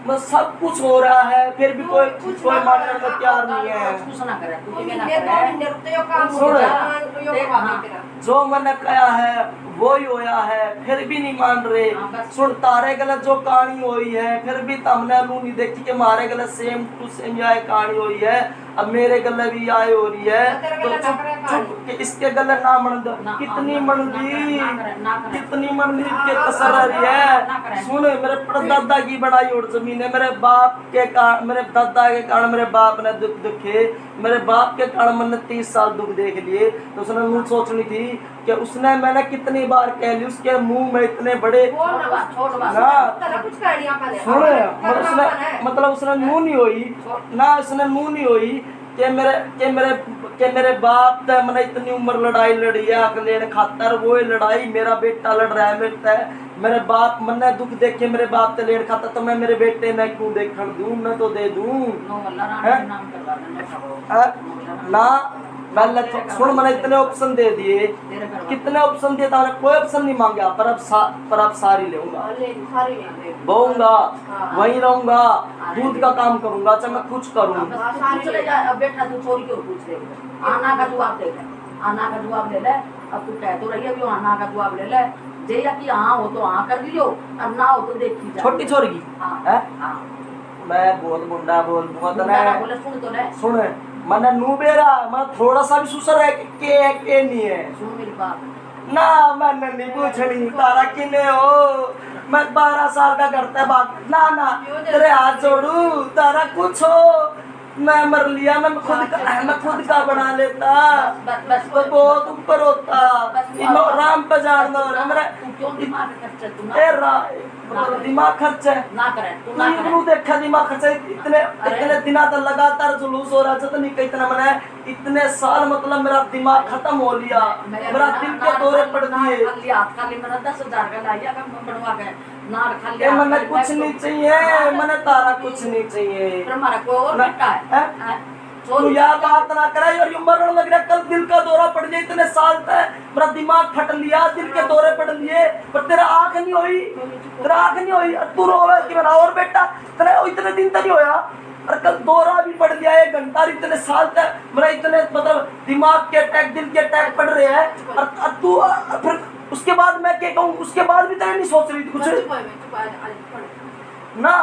मैं सब कुछ हो रहा है फिर भी कोई कोई मानने को तैयार नहीं है। कुछ ना करे तू भी ना ये 2 करे महीने रुकते हो काम हो सुन। जाए तो यो काम है तेरा। जो मैंने कहा है वो ही होया है फिर भी नहीं मान रहे। हाँ, बस। सुन तारे गलत जो कहानी हुई है फिर भी तमने लू नहीं देखी कि मारे गलत सेम टू सेम यह कहानी हुई है। अब मेरे गले भी आए हो रही है तेरे तो गले ना करे चुप कि इसके गले ना मन दो। ना, कितनी ना, मन ना, ली ना करे, ना करे। कितनी मन ली के कसर रही है। ना करे। सुन मेरे परदादा की बनाई और जमीन है मेरे बाप के कारण मेरे दादा के कारण मेरे बाप ने दुख दुखे मेरे बाप के कारण मैंने 30 साल दुख देख लिए। तो उसने मुझ सोचनी थी कि उसने मैंने कितनी बार कह ली उसके मुंह में इतने बड़े छोड़ बस ना तेरा कुछ गाड़ियां का ले सुन मतलब उसने मुंह नहीं हुई ना उसने मुंह नहीं हुई कि मेरे बाप ते मैंने इतनी उम्र लड़ाई लड़ी है अगले खातर वो लड़ाई मेरा बेटा लड़ रहा है मेरे बाप मैंने दुख देखे मेरे बाप ते लेन खाता तो मैं मेरे बेटे ने क्यों देखण दूं मैं तो दे दूं नो अल्लाह राम नाम करवा देना ना मैं सुन मैंने इतने ऑप्शन दे दिए कितने ऑप्शन दिए था कोई ऑप्शन नहीं मांगा पर अब सारी लेऊंगा ले सारी ले बोऊंगा वहीं रहूंगा दूध का काम करूंगा चाहे मैं कुछ करूँ। चले जा अब बेटा तू चोरी क्यों पूछ ले आना का जवाब दे ले आना का जवाब ले ले। अब तू कह तो रही है अभी आना का जवाब ले ले जे या कि हाँ हो तो हाँ कर लियो और ना हो तो देखी जा छोटी छोरी की हाँ हाँ मैं बहुत बुंडा बोल मुंडा बोले सुन तो ले सुन मैंने नू बेरा मैं थोड़ा सा भी सुसर है के नहीं है सुन मेरी बात ना मैंने नहीं पूछनी तारा किने हो मैं 12 साल का करता बात ना तेरे हाथ जोड़ू तारा कुछ हो मैं मर लिया मैं खुद का बना लेता बस तो बहुत ऊपर होता राम पे जानना मेरा क्यों दिमाग खर्च तू मतलब दिमाग खर्च है ना करे तू ना करे देखा दिमाग खर्च इतने दिन तक लगातार जुलूस हो रहा था नहीं कितना मैंने इतने साल मतलब मेरा दिमाग खत्म हो लिया मेरा दिल के दौरे पड़ दिए खाली मैंने 10,000 का लाया बनवा के नाड़ खाली मैंने कुछ नहीं चाहिए मैंने तारा कुछ नहीं चाहिए फिर हमारा कोई और बेटा है तू यह बात ना करे और मरण लग रहा कल दिल का दौरा पड़ गया इतने साल तक मेरा दिमाग फट लिया दिल के दौरे पड़ लिए पर तेरा आंख नहीं हुई तू रोवे कि मेरा और बेटा तेरा इतने दिन तक नहीं होया और कल दौरा भी पड़ गया 1 घंटा इतने साल तक मेरा इतने मतलब दिमाग के अटैक दिल के अटैक पड़ रहे हैं और तू फिर उसके बाद मैं क्या कहूँ उसके बाद भी तेरे नहीं सोच रही थी कुछ ना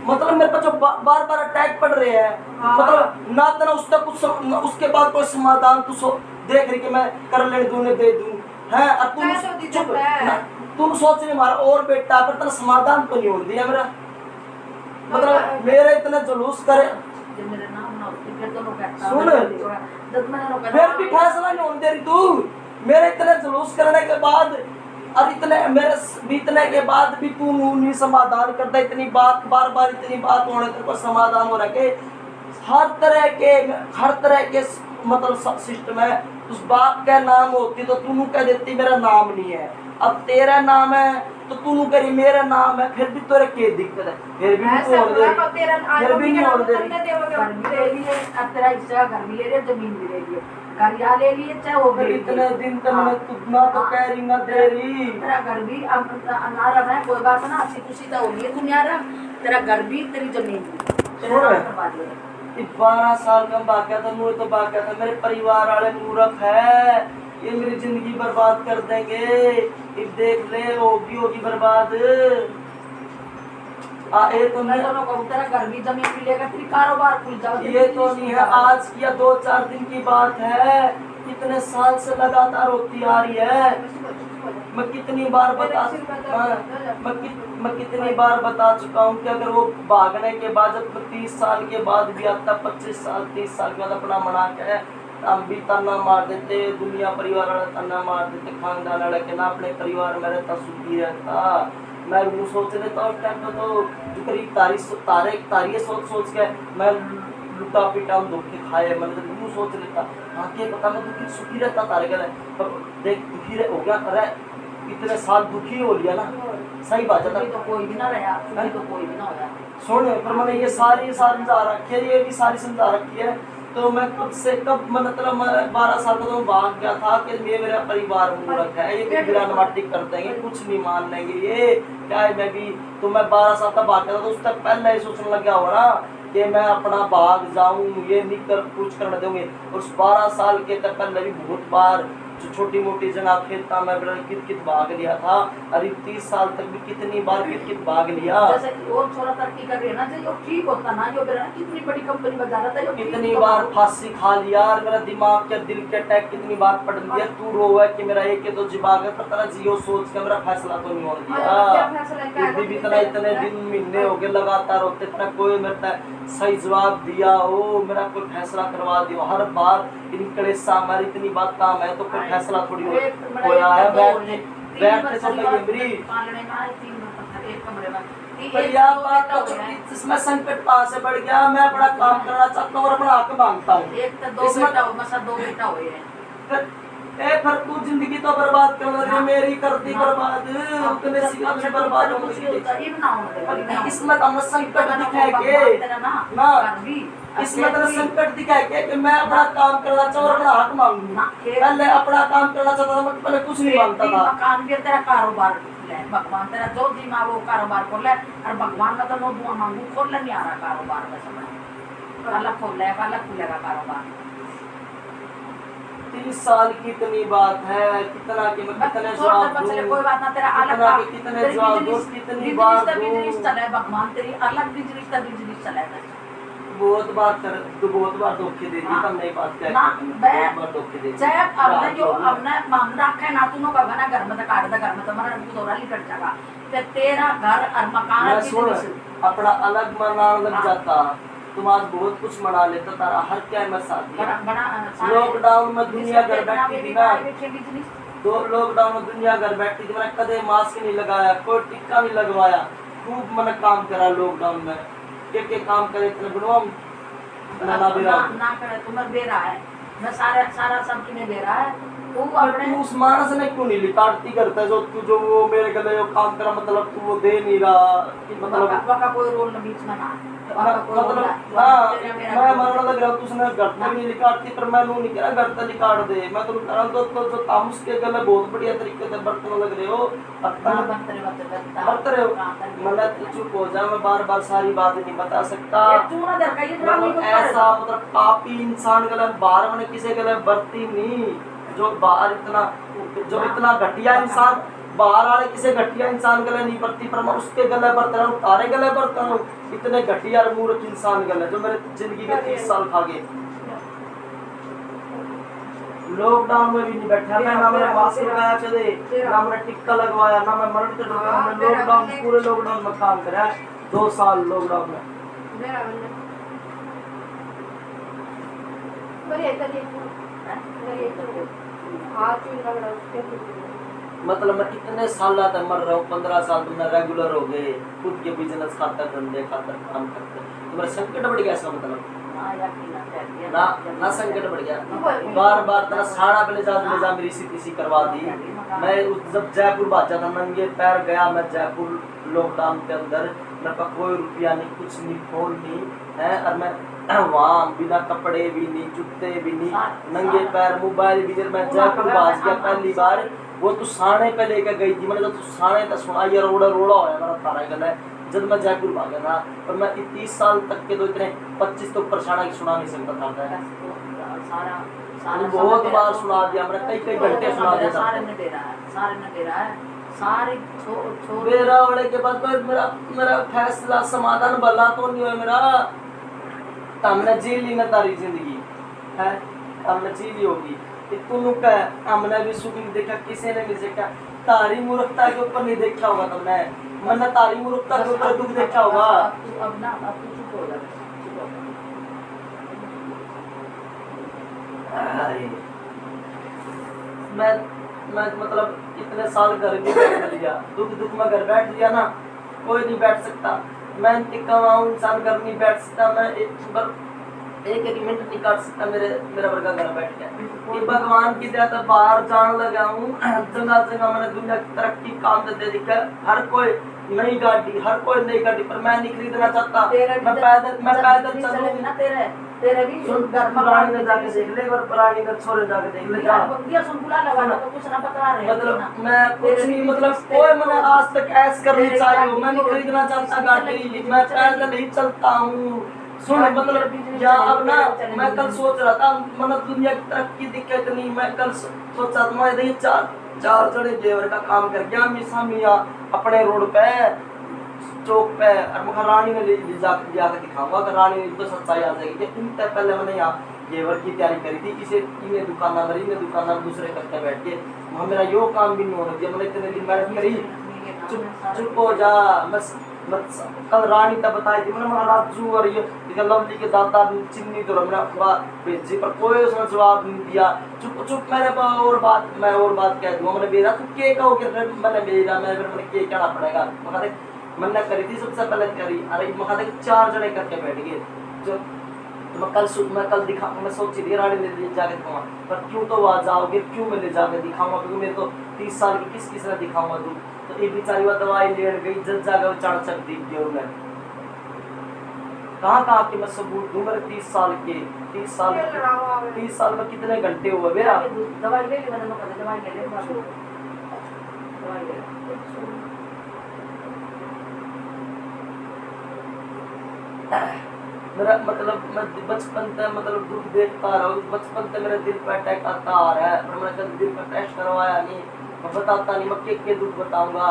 मतलब मेरे पर जो बार बार अटैक पड़ रहे हैं मतलब ना तेरा उसका कुछ उसके बाद कोई समाधान तू देख रही कि मैं कर ले दूं दे दूं है और तू सोच रही हमारा और बेटा पर तेरा समाधान तो नहीं हो दिया मेरा मतलब मेरे इतने जुलूस करे मेरे नाम ना फिर तो लोग कहता सुन फिर भी फैसला नहीं होने दे रही तू मेरे इतने जुलूस करने के बाद और इतने मेरे बीतने के बाद भी तू नहीं समाधान करता इतनी बात बार बार इतनी बात होने तेरे को समाधान हो रहा के हर तरह के मतलब सिस्टम है उस बाप का नाम होती तो तू कह देती मेरा नाम नहीं है अब तेरा नाम है तो तू करी मेरा नाम है फिर भी तेरे के दिक्कत है फिर भी तू और दे फिर भी नहीं और दे अब तेरा हिस्सा घर भी ले रहे जमीन भी ले लिए घर या ले लिए चाहे वो भी इतने दिन तक मैं तुझना तो कह रही ना दे रही तेरा घर भी अनारम है कोई बात ना अच्छी खुशी तो होगी तुम यार तेरा घर भी तेरी जमीन भी 12 साल का बाकिया था मुझे तो बाकिया था मेरे परिवार वाले मूर्ख है ये मेरी जिंदगी बर्बाद कर देंगे ये देख ले होगी बर्बाद ये तो मैं दोनों को तेरा घर भी जमीन भी लेकर तेरी कारोबार खुल जाओ ये तो नहीं है आज या 2-4 दिन की बात है कितने साल से लगातार होती आ रही है मैं कितनी बार बता चुका हूँ कि अगर वो भागने के बाद जब 30 साल के बाद भी आता 25 साल 30 साल के बाद अपना मना के हम भी ताना मार देते दुनिया परिवार वाला ताना मार देते खानदान वाले के ना अपने परिवार में रहता सुखी रहता मैं यूँ सोच लेता उस टाइम पे तो जो करीब तारे सोच के मैं लुटा पिटा धोखे खाए मैंने तो यूँ सोच लेता हाँ क्या पता मैं दुखी सुखी रहता तारे के पर देख दुखी हो गया अरे इतने साल दुखी हो लिया ना सही बात है तो कोई भी ना रहा तो कोई भी ना होगा सुन पर मैंने ये सारी समझा रखी है ये भी सारी समझा रखी है तो मैं कब मतलब मैं 12 साल का तो भाग गया था कि ये मेरा परिवार मूर्ख है, ये बिना माटी कर देंगे, कुछ नहीं मान लेंगे, ये क्या है। मैं भी तो मैं 12 साल का भाग गया था, तो उस तक पहले ही सोचने लग गया हो ना कि मैं अपना भाग जाऊं, ये नहीं कर कुछ करने दूंगे। उस 12 साल के तक पहले भी बहुत बार जो छोटी मोटी जगह खेता में कित भाग लिया था। अरे 30 साल तक भी कितनी बार कित भाग लिया। जैसे कि और छोरा तरक्की कर रही है ना, जो ठीक होता ना, जो मेरा कितनी बड़ी कंपनी बजा रहा था, जो कितनी बार फांसी खा लिया, और मेरा दिमाग के दिल के अटैक कितनी बार पड़ दिया। तू रोवे कि मेरा एक तो दिमाग है, पर तेरा जियो सोच के मेरा फैसला तो नहीं हो गया। फिर भी इतने दिन महीने हो गए लगातार होते, इतना कोई मेरा सही जवाब दिया हो, मेरा कोई फैसला करवा दियो। हर बार इनकड़े सामर इतनी बात काम है तो कोई फैसला थोड़ी होया है। बैठते तो मेरी भैया बात तो इसमें संकट कहाँ से बढ़ गया। मैं अपना काम करना चाहता हूँ और अपना हक मांगता हूँ। एक तो दो बेटा हो, मसा दो बेटा हुए हैं। फिर तू जिंदगी तो बर्बाद कर रही, मेरी करती बर्बाद, उतने सिवा में बर्बाद हो गई। किस्मत हमें संकट दिखाएगे ना, किस्मत ने संकट दिखाएगे कि मैं अपना काम करना चाहूँ और अपना हक मांगू। पहले अपना काम करना चाहता था, पहले कुछ नहीं मांगता था। मकान भी तेरा कारोबार है, भगवान तेरा जो जीमा वो कारोबार खोल है, और भगवान का तो नो दुआ मांगू खोल नहीं आ रहा कारोबार का समय, अलग खोल है, अलग खुलेगा कारोबार। 30 साल की इतनी बात है, कितना कि मैं कितने जवाब दूं, कोई बात ना, तेरा अलग कितना कि कितने जवाब दूं, कितनी बार दूं। बिजनेस चले भगवान, तेरी अलग बिजनेस चलेगा। बहुत बार कर, तो बहुत बार धोखे दे दी, तब नहीं बात क्या ना बहुत बार धोखे दे दी। चाहे हमने जो हमने मामला रखा है ना, तू नो कहा ना घर में तो काट दे, घर में तो हमारा दोरा लिकट जाएगा, तो तेरा घर और मकान मैं सुन अपना अलग मनाने लग जाता, तुम आज बहुत कुछ मना लेता, तारा हर क्या मैं साथ दिया। लॉकडाउन में दुनिया घर बैठी थी ना, तो लॉकडाउन में दुनिया घर बैठी थी, मैंने कदे मास्क नहीं लगाया, कोई टिक्का नहीं लगवाया, खूब मैंने काम करा लॉकडाउन में। के काम करे इतने बनवाऊं ना करे, तुम्हें दे रहा है, मैं सारा सब किने दे रहा है। तू अपने उस मानस ने क्यों नहीं लिकाटती करता है, जो तू जो वो मेरे गले जो काम करा, मतलब तू वो दे नहीं रहा कि मतलब वका कोई रोल न बीच में ना, मतलब हाँ मैं मरना लग रहा हूँ, उसने घर में नहीं लिकाटती, पर मैं नहीं कह रहा घर तक लिकाट दे। मैं तो कह रहा हूँ तो जो तामस के गले बहुत बढ़िया तरीके से बर्तन लग रहे हो, बर्त रहे हो। मतलब चुप हो जा, मैं बार बार सारी बात नहीं बता सकता। ऐसा मतलब पापी इंसान गले बाहर मैंने किसी गले बरती नहीं, जो बाहर इतना घटिया इंसान, बाहर वाले किसी घटिया इंसान गले नहीं बरती, पर मैं उसके गले बरता हूँ, तारे गले बरता हूँ, इतने घटिया और मूर्ख इंसान गले जो मेरे जिंदगी के 30 साल खा गए। लॉकडाउन में भी नहीं बैठा मैं, ना मेरा मास्क लगाया चले, ना मैंने टिक्का लगवाया, ना मैं मरण के डर में लॉकडाउन पूरे लॉकडाउन में काम करा 2 साल लॉकडाउन में। मतलब मैं कितने साल तक मर रहा हूँ, 15 साल तो मैं रेगुलर हो गए, खुद के बिजनेस खातर धंधे खातर काम करते। तो मेरा संकट बढ़ गया, इसका मतलब ना संकट बढ़ गया। बार बार तेरा सारा पहले जा मेरी सी करवा दी। मैं जब जयपुर भाजा था, नंगे पैर गया मैं जयपुर लॉकडाउन के अंदर, मेरे पास कोई रुपया नहीं, कुछ नहीं, फोन नहीं है, और मैं वहाँ बिना कपड़े भी नहीं, जूते भी नहीं, नंगे पैर, मोबाइल भी। जब मैं जयपुर भाज गया पहली बार, वो तो साने पे लेकर गई थी, मैंने तो साने तक सुना, ये रोड़ा रोड़ा होया मेरा तारा गला है जब मैं जयपुर भागा था। और मैं 30 साल तक के तो इतने 25 तो परेशान सुना नहीं सकता था। बहुत बार सुना दिया मैंने, कई घंटे सुना दिया। मेरा वाले के बाद मेरा फैसला समाधान भला तो नहीं है मेरा, हमने जी ली ना तारी जिंदगी है, हमने जी ली होगी। तू कह हमने भी सुख नहीं देखा, किसी ने नहीं देखा, तारी मूर्खता के ऊपर नहीं देखा होगा तुमने, मैंने तारी मूर्खता के ऊपर दुख देखा होगा। मैं मतलब इतने साल घर भी बैठ लिया, दुख में घर बैठ लिया ना, कोई नहीं बैठ सकता। मैं कमाऊं इंसान घर नहीं बैठ सकता, मैं एक मिनट नहीं काट सकता मेरा वर्गा घर बैठ गया। भगवान की दया बाहर जान लगा हूँ, जगह जगह मैंने दुनिया की तरक्की काम दे दिखा, हर कोई नई गाड़ी, हर कोई नई गाड़ी, पर मैं नहीं खरीदना चाहता। तेरे भी मैं पैदल चलेंगे चलूँ। ना, तेरे भी सुन, घर में पुरानी ने जाके देख ले, और पुरानी ने छोरे जाके देख ले जा। बंदिया सुनकुला लगा लो तो कुछ ना बता रहे हैं मतलब ना। मैं कुछ नहीं, मतलब कोई मैंने आज तक ऐस करनी चाहिए हो, मैं नहीं खरीदना चाहता गाड़ी, मैं पैदल ही चलता हूँ। सुन, मतलब या अब ना, मैं कल सोच रहा था, मतलब दुनिया की तरक्की दिक्कत नहीं, मैं कल सोचा था मैं ये चार जने जेवर का काम कर गया मिसा मिया अपने रोड पे चौक पे, और मैं रानी में ले जाकर दिखाऊंगा कि रानी में तो सच्चाई आ जाएगी। इनसे पहले मैंने यहाँ जेवर की तैयारी करी थी, इसे इन्हें दुकानदार दूसरे करते बैठ के, वहाँ मेरा यो काम भी नहीं होना चाहिए। मैंने इतने दिन मेहनत करी, चुप हो जा। बस कल रानी तब बताई थी मैंने, राजू और ये लवली के दादा चिन्नी तो हमने बात भेजी, पर कोई उसने जवाब नहीं दिया। चुप मैंने मैं और बात कह दूंगा। मैंने बेरा तू के कहो कि मैंने बेरा मैं फिर मैंने के कहना पड़ेगा। मैंने करी थी सबसे पहले करी, अरे मैं 4 जने करके बैठ गए। जो मैं कल दिखा, मैं सोची थी रानी ले जाके दिखाऊंगा, पर क्यों तो वहाँ जाओगे, क्यों मैं ले जाके दिखाऊंगा, क्योंकि मेरे तो 30 साल की किस ने दिखाऊंगा तू। तो ये बेचारी वो दवाई लेने गई, जब जाकर वो चढ़ चक दी गई उन्हें। कहाँ के मैं सबूत दूं मेरे 30 साल के, 30 साल में कितने घंटे हुए मेरा। दवाई ले ली मैंने, दवाई ले ले, दवाई ले। मेरा मतलब मैं बचपन से मतलब दुख देखता रहा हूँ, बचपन से मेरे दिल पर अटैक आता आ रहा है, पर मैंने कल दिल पर टेस्ट करवाया नहीं, मैं बताता नहीं, मैं के दुख बताऊंगा।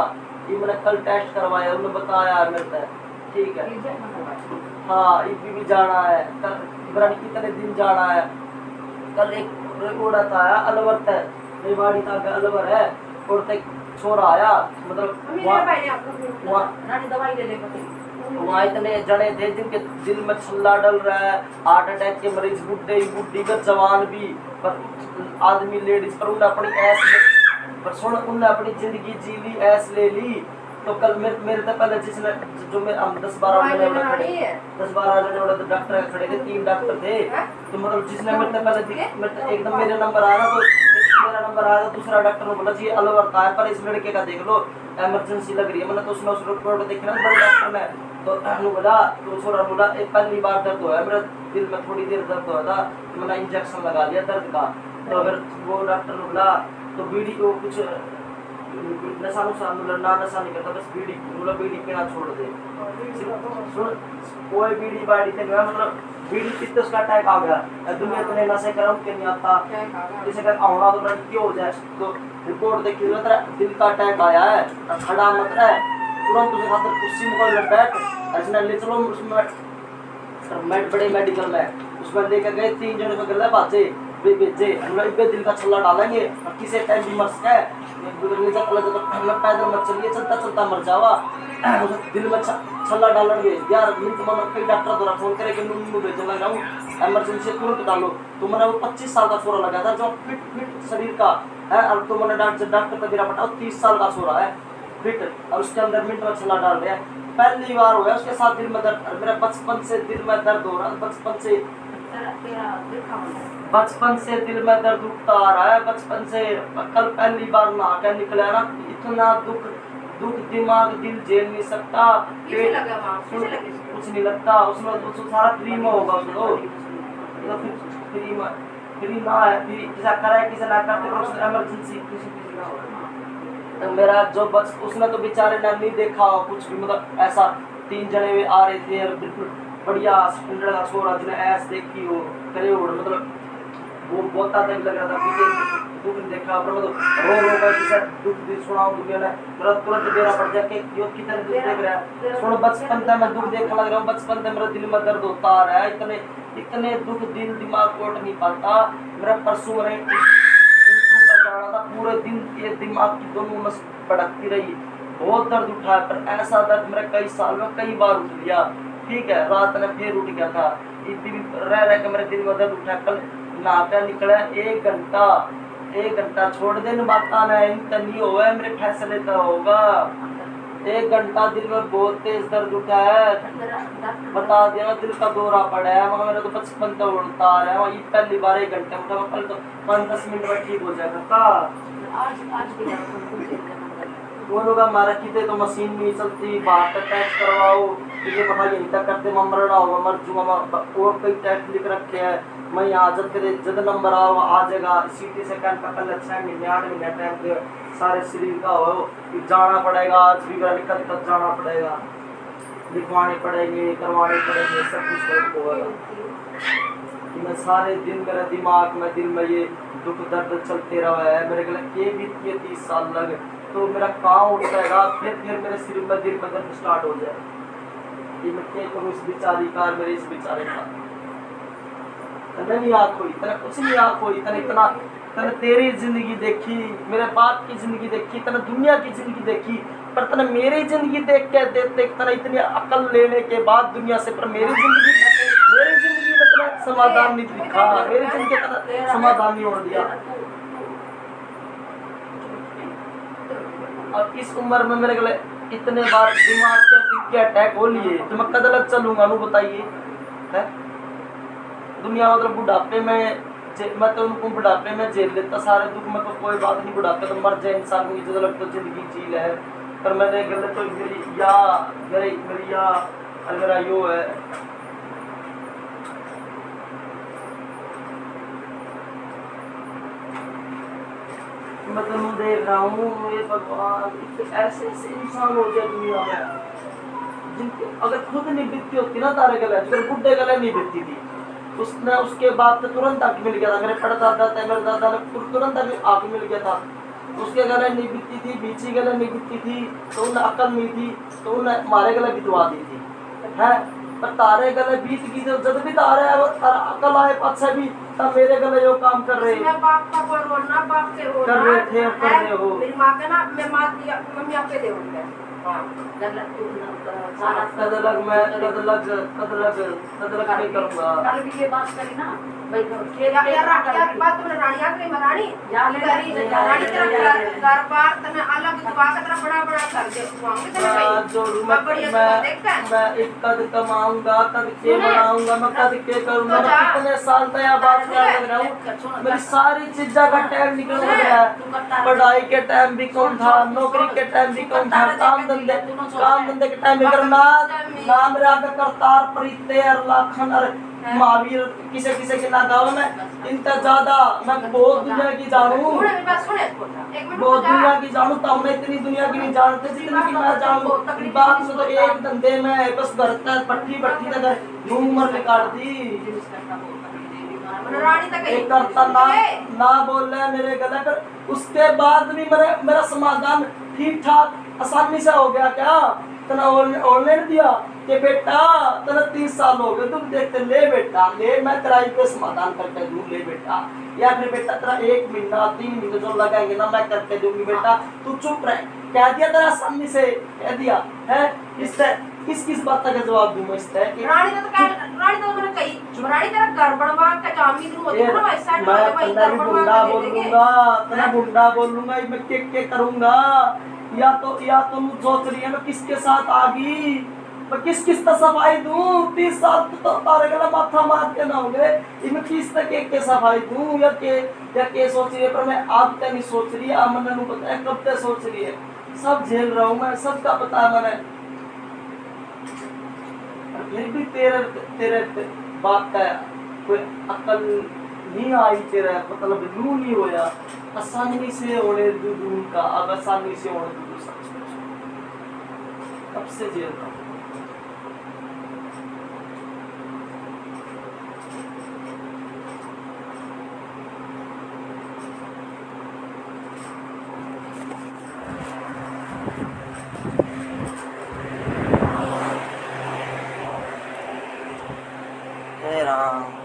ये मैंने कल टेस्ट करवाया, उन्होंने बताया मेरे से, ठीक है। हाँ, ये भी जाना है कल, इब्रानी कितने दिन जाना है। कल एक उड़ा था आया अलवर है, रेवाड़ी था अलवर है, और तक छोरा आया, मतलब वहाँ इतने जने थे जिनके दिल में छल्ला डल रहा है, हार्ट अटैक के मरीज, बुढ़ी का जवान भी, पर आदमी लेडीज, पर उन्हें अपनी उन्हें अपनी जिंदगी जी ली, ऐस ले ली। तो कल मेरे से पहले जिसने जो मैं हम 10-12 जने डॉक्टर खड़े थे, 3 डॉक्टर थे, तो मतलब जिसने मेरे से पहले एकदम मेरा नंबर आया तो दूसरा डॉक्टर ने बोला जी अलवर का है, पर इस लड़के का देख लो, इमरजेंसी लग रही है। मतलब तो उसने उस रिपोर्ट देखी ना बड़े डॉक्टर ने, तो बोला तो छोरा बोला एक पहली बार दर्द हुआ है, मेरा दिल में थोड़ी देर दर्द हुआ था, तो मैंने इंजेक्शन लगा लिया दर्द का। तो अगर वो डॉक्टर ने बोला तो बीड़ी को कुछ नशा नहीं करता, बस बीड़ी पीना छोड़ दे। कोई बीड़ी बाड़ी थे मतलब बीड़ी पीते उसका अटैक आ गया, दुनिया इतने नशे करम के नहीं आता, किसी का आना तो क्यों हो जाए। तो रिपोर्ट देखी तेरा दिल का अटैक आया है, खड़ा मत रहा है, तुरंत उसके खातर कुर्सी में बैठ, ऐसे ले चलो उसमें बड़े मेडिकल में, उसमें लेकर गए 3 जने को गला बाजे बेचे, दिल का छल्ला डालेंगे और किसी टाइम भी मर सके, पैदल मत चलिए, चलता चलता मर जावा, दिल में छल्ला डालेंगे यार। कई डॉक्टर द्वारा फोन करे कि नुनू भेजने लग रहा हूँ, इमरजेंसी तुरंत डालो। तो मैंने वो 25 साल का छोरा लगा था जो फिट शरीर का है, और तो मैंने डॉक्टर का मेरा पटा 30 साल का छोरा है फिट, और उसके अंदर मिनट में छल्ला डाल रहे हैं। पहली बार हुआ उसके साथ दिल में दर्द, मेरा बचपन से दिल में दर्द हो रहा है, बचपन से दिल में दर्द उठता आ रहा है, बचपन से। कल पहली बार नहा के निकला ना, इतना दुख दिमाग दिल झेल नहीं सकता, कुछ नहीं लगता उसमें, सारा फ्री में होगा उसको, फ्री ना है, किसा करे किसा ना करते, इमरजेंसी तो मेरा जो बच उसने तो बेचारे ने नहीं देखा कुछ भी, मतलब ऐसा 3 जने आ रहे थे और बिल्कुल बढ़िया स्टैंडर्ड का छोरा जिन्हें ऐस देखी हो करे हो, मतलब वो बहुत टाइम लग रहा था, पीछे दुख देखा, पर मतलब रो कर किसी दुख सुनाऊं दुनिया ने, मेरा तुरंत बेरा पड़ जाए कि यो कितने दुख देख रहा है। सुनो बचपन से मैं दुख देखने लग रहा हूँ, बचपन से मेरे दिल में दर्द होता आ रहा है, इतने दुख दिल दिमाग कोट नहीं पाता। मेरा परसों जाना था, पूरे दिन ये दिमाग की दोनों नस भटकती रही, बहुत दर्द उठा, पर ऐसा दर्द मेरा कई साल में कई बार उठ लिया, ठीक है। रात में फिर उठ गया था, रह के मेरे दिल में दर्द उठा। कल नहाकर निकला 1 घंटा छोड़ दे बाता नहीं होगा, मेरे फैसले तो होगा। 1 घंटा दिल में बहुत तेज दर्द उठा है, बता दिया दिल का दौरा पड़ा है, मगर मेरा तो बचपन तो उड़ता आ रहा है। ये पहली बार 1 घंटे उठा, कल तो 5-10 मिनट में ठीक हो जाएगा। वो लोग हमारा किते तो मशीन नहीं चलती, बाहर का टैक्स करवाओ, ये महा यहीं तक करते मैं मरना होगा मर जूँगा, और कई टैक्स लिख रखे हैं। मैं यहाँ जब नंबर आओ आ जाएगा, सीटी से कैन का पहले 6 महीने 8 महीने टाइम के सारे शरीर का हो जाना पड़ेगा, आज भी कद जाना पड़ेगा, लिखवाने पड़ेंगे, करवाने पड़ेंगे, सब कुछ होगा। मैं सारे दिन मेरे दिमाग में दिल में ये दुख दर्द चलते रहा है। मेरे गले ये बीती है 30 साल लग, तो मेरा काम उठ जाएगा, फिर मेरे सिर में दिल में दर्द स्टार्ट हो जाए। ये मैं क्या करूँ इस बेचारी का, मेरे इस बेचारे का तने नहीं आँख हुई, तने कुछ नहीं आँख हुई, तने इतना तने तेरी जिंदगी देखी, मेरे बाप की जिंदगी देखी, तने दुनिया की जिंदगी देखी, पर तने मेरी जिंदगी देख के तने इतनी अकल लेने के बाद दुनिया से, पर मेरी जिंदगी में तने समाधान नहीं दिखा, मेरी जिंदगी तने समाधान नहीं हो दिया। और इस उम्र में मेरे गले इतने बार दिमाग के अटैक हो लिए, तो मैं कद लग चलूंगा नु बताइए है? दुनिया मतलब बुढ़ापे में मैं तो उनको बुढ़ापे में झेल लेता सारे दुख में, तो कोई बात नहीं, बुढ़ापे तो मर जाए इंसान को, जो लगता जिंदगी जी है। पर मैंने गलत तो मेरा यो है मैं तो देख रहा हूँ ये भगवान ऐसे इंसान हो जाए दुनिया में जिनके अगर खुद नहीं बीतती होती ना तारे गले, फिर बुढ़े गले नहीं बीतती थी, उसने उसके बाद तो तुरंत आके मिल गया था। मेरे परदादा थे, मेरे दादा ने तुरंत आके मिल गया था, उसके गले नहीं बीतती थी, बीची गले नहीं बीतती थी, तो उन्हें अकल नहीं थी, तो उन्हें हमारे गले बितवा दी थी है। पर तारे गले बीत गई, तो जब भी तारे अकल आए अच्छा भी तब मेरे गले जो काम कर रहे बाप का बोलना, बाप से कर रहे थे और कर रहे हो। मेरी माँ का ना मैं माँ मम्मी आपके दे उनके कदलग नहीं करूँगा। कल भी ये बात करी ना भाई, यार बात तुमने रानी आ गई, रानी रानी तेरा घर बार तने अलग दुआ का तरह बड़ा बड़ा कर दे मैं एक कद कमाऊंगा, कद के बनाऊंगा, मैं कद के करूंगा, मैं कितने साल तक यहाँ बात कर रहा हूँ। मेरी सारी चीज़ों का टाइम निकल गया है, पढ़ाई के टाइम भी कौन था, नौकरी के टाइम भी कौन था, काम धंधे के टाइम भी करना ना मेरा आगे करतार परिते लाखन और महावीर किसे किसे के ना गाँव में इनका ज्यादा मैं बहुत दुनिया की जानू, बहुत दुनिया की जानू, तो मैं इतनी दुनिया की नहीं जानते जितनी की मैं जानू। बात में तो एक धंधे में बस भरता पट्टी तक उम्र निकाल दी, एक करता ना बोल रहा है मेरे गले पर। उसके बाद भी मेरा समाधान ठीक ठाक आसानी से हो गया। क्या तना ऑनलाइन दिया कि बेटा तना 30 साल हो गए, तुम देखते ले बेटा ले, मैं किराए पे समाधान करके दूँ, ले बेटा, या फिर बेटा तेरा 1 महीना 3 महीने जो लगाएंगे ना मैं करके दूंगी, बेटा तू चुप रह, कह दिया तेरा आसानी से कह दिया है। किस बात का जवाब दूं मैं इस तरह कि रानी तो मैंने कही रानी तेरा घर बनवा का जामी दूं होती है ना वैसा मैं गुंडा बोलूंगा, मैं के करूंगा, या तो मुझ सोच रही है मैं किसके साथ आ गई, मैं किस तो सफाई दूं। 30 साल तो तारे गला माथा मार के ना होंगे, इनमें किस तक के सफाई दूं या के सोच रही है। पर मैं आप तक नहीं सोच रही है, अमन ने पता है कब तक सोच रही है, सब झेल रहा हूँ मैं, सबका पता है मैंने, फिर भी तेरे बात का कोई अकल नहीं आई, तेरा मतलब लू नहीं होया, आसानी से होने दूं का, अब आसानी से होने दूं सच कब से झेल रहा हूँ। हे राम।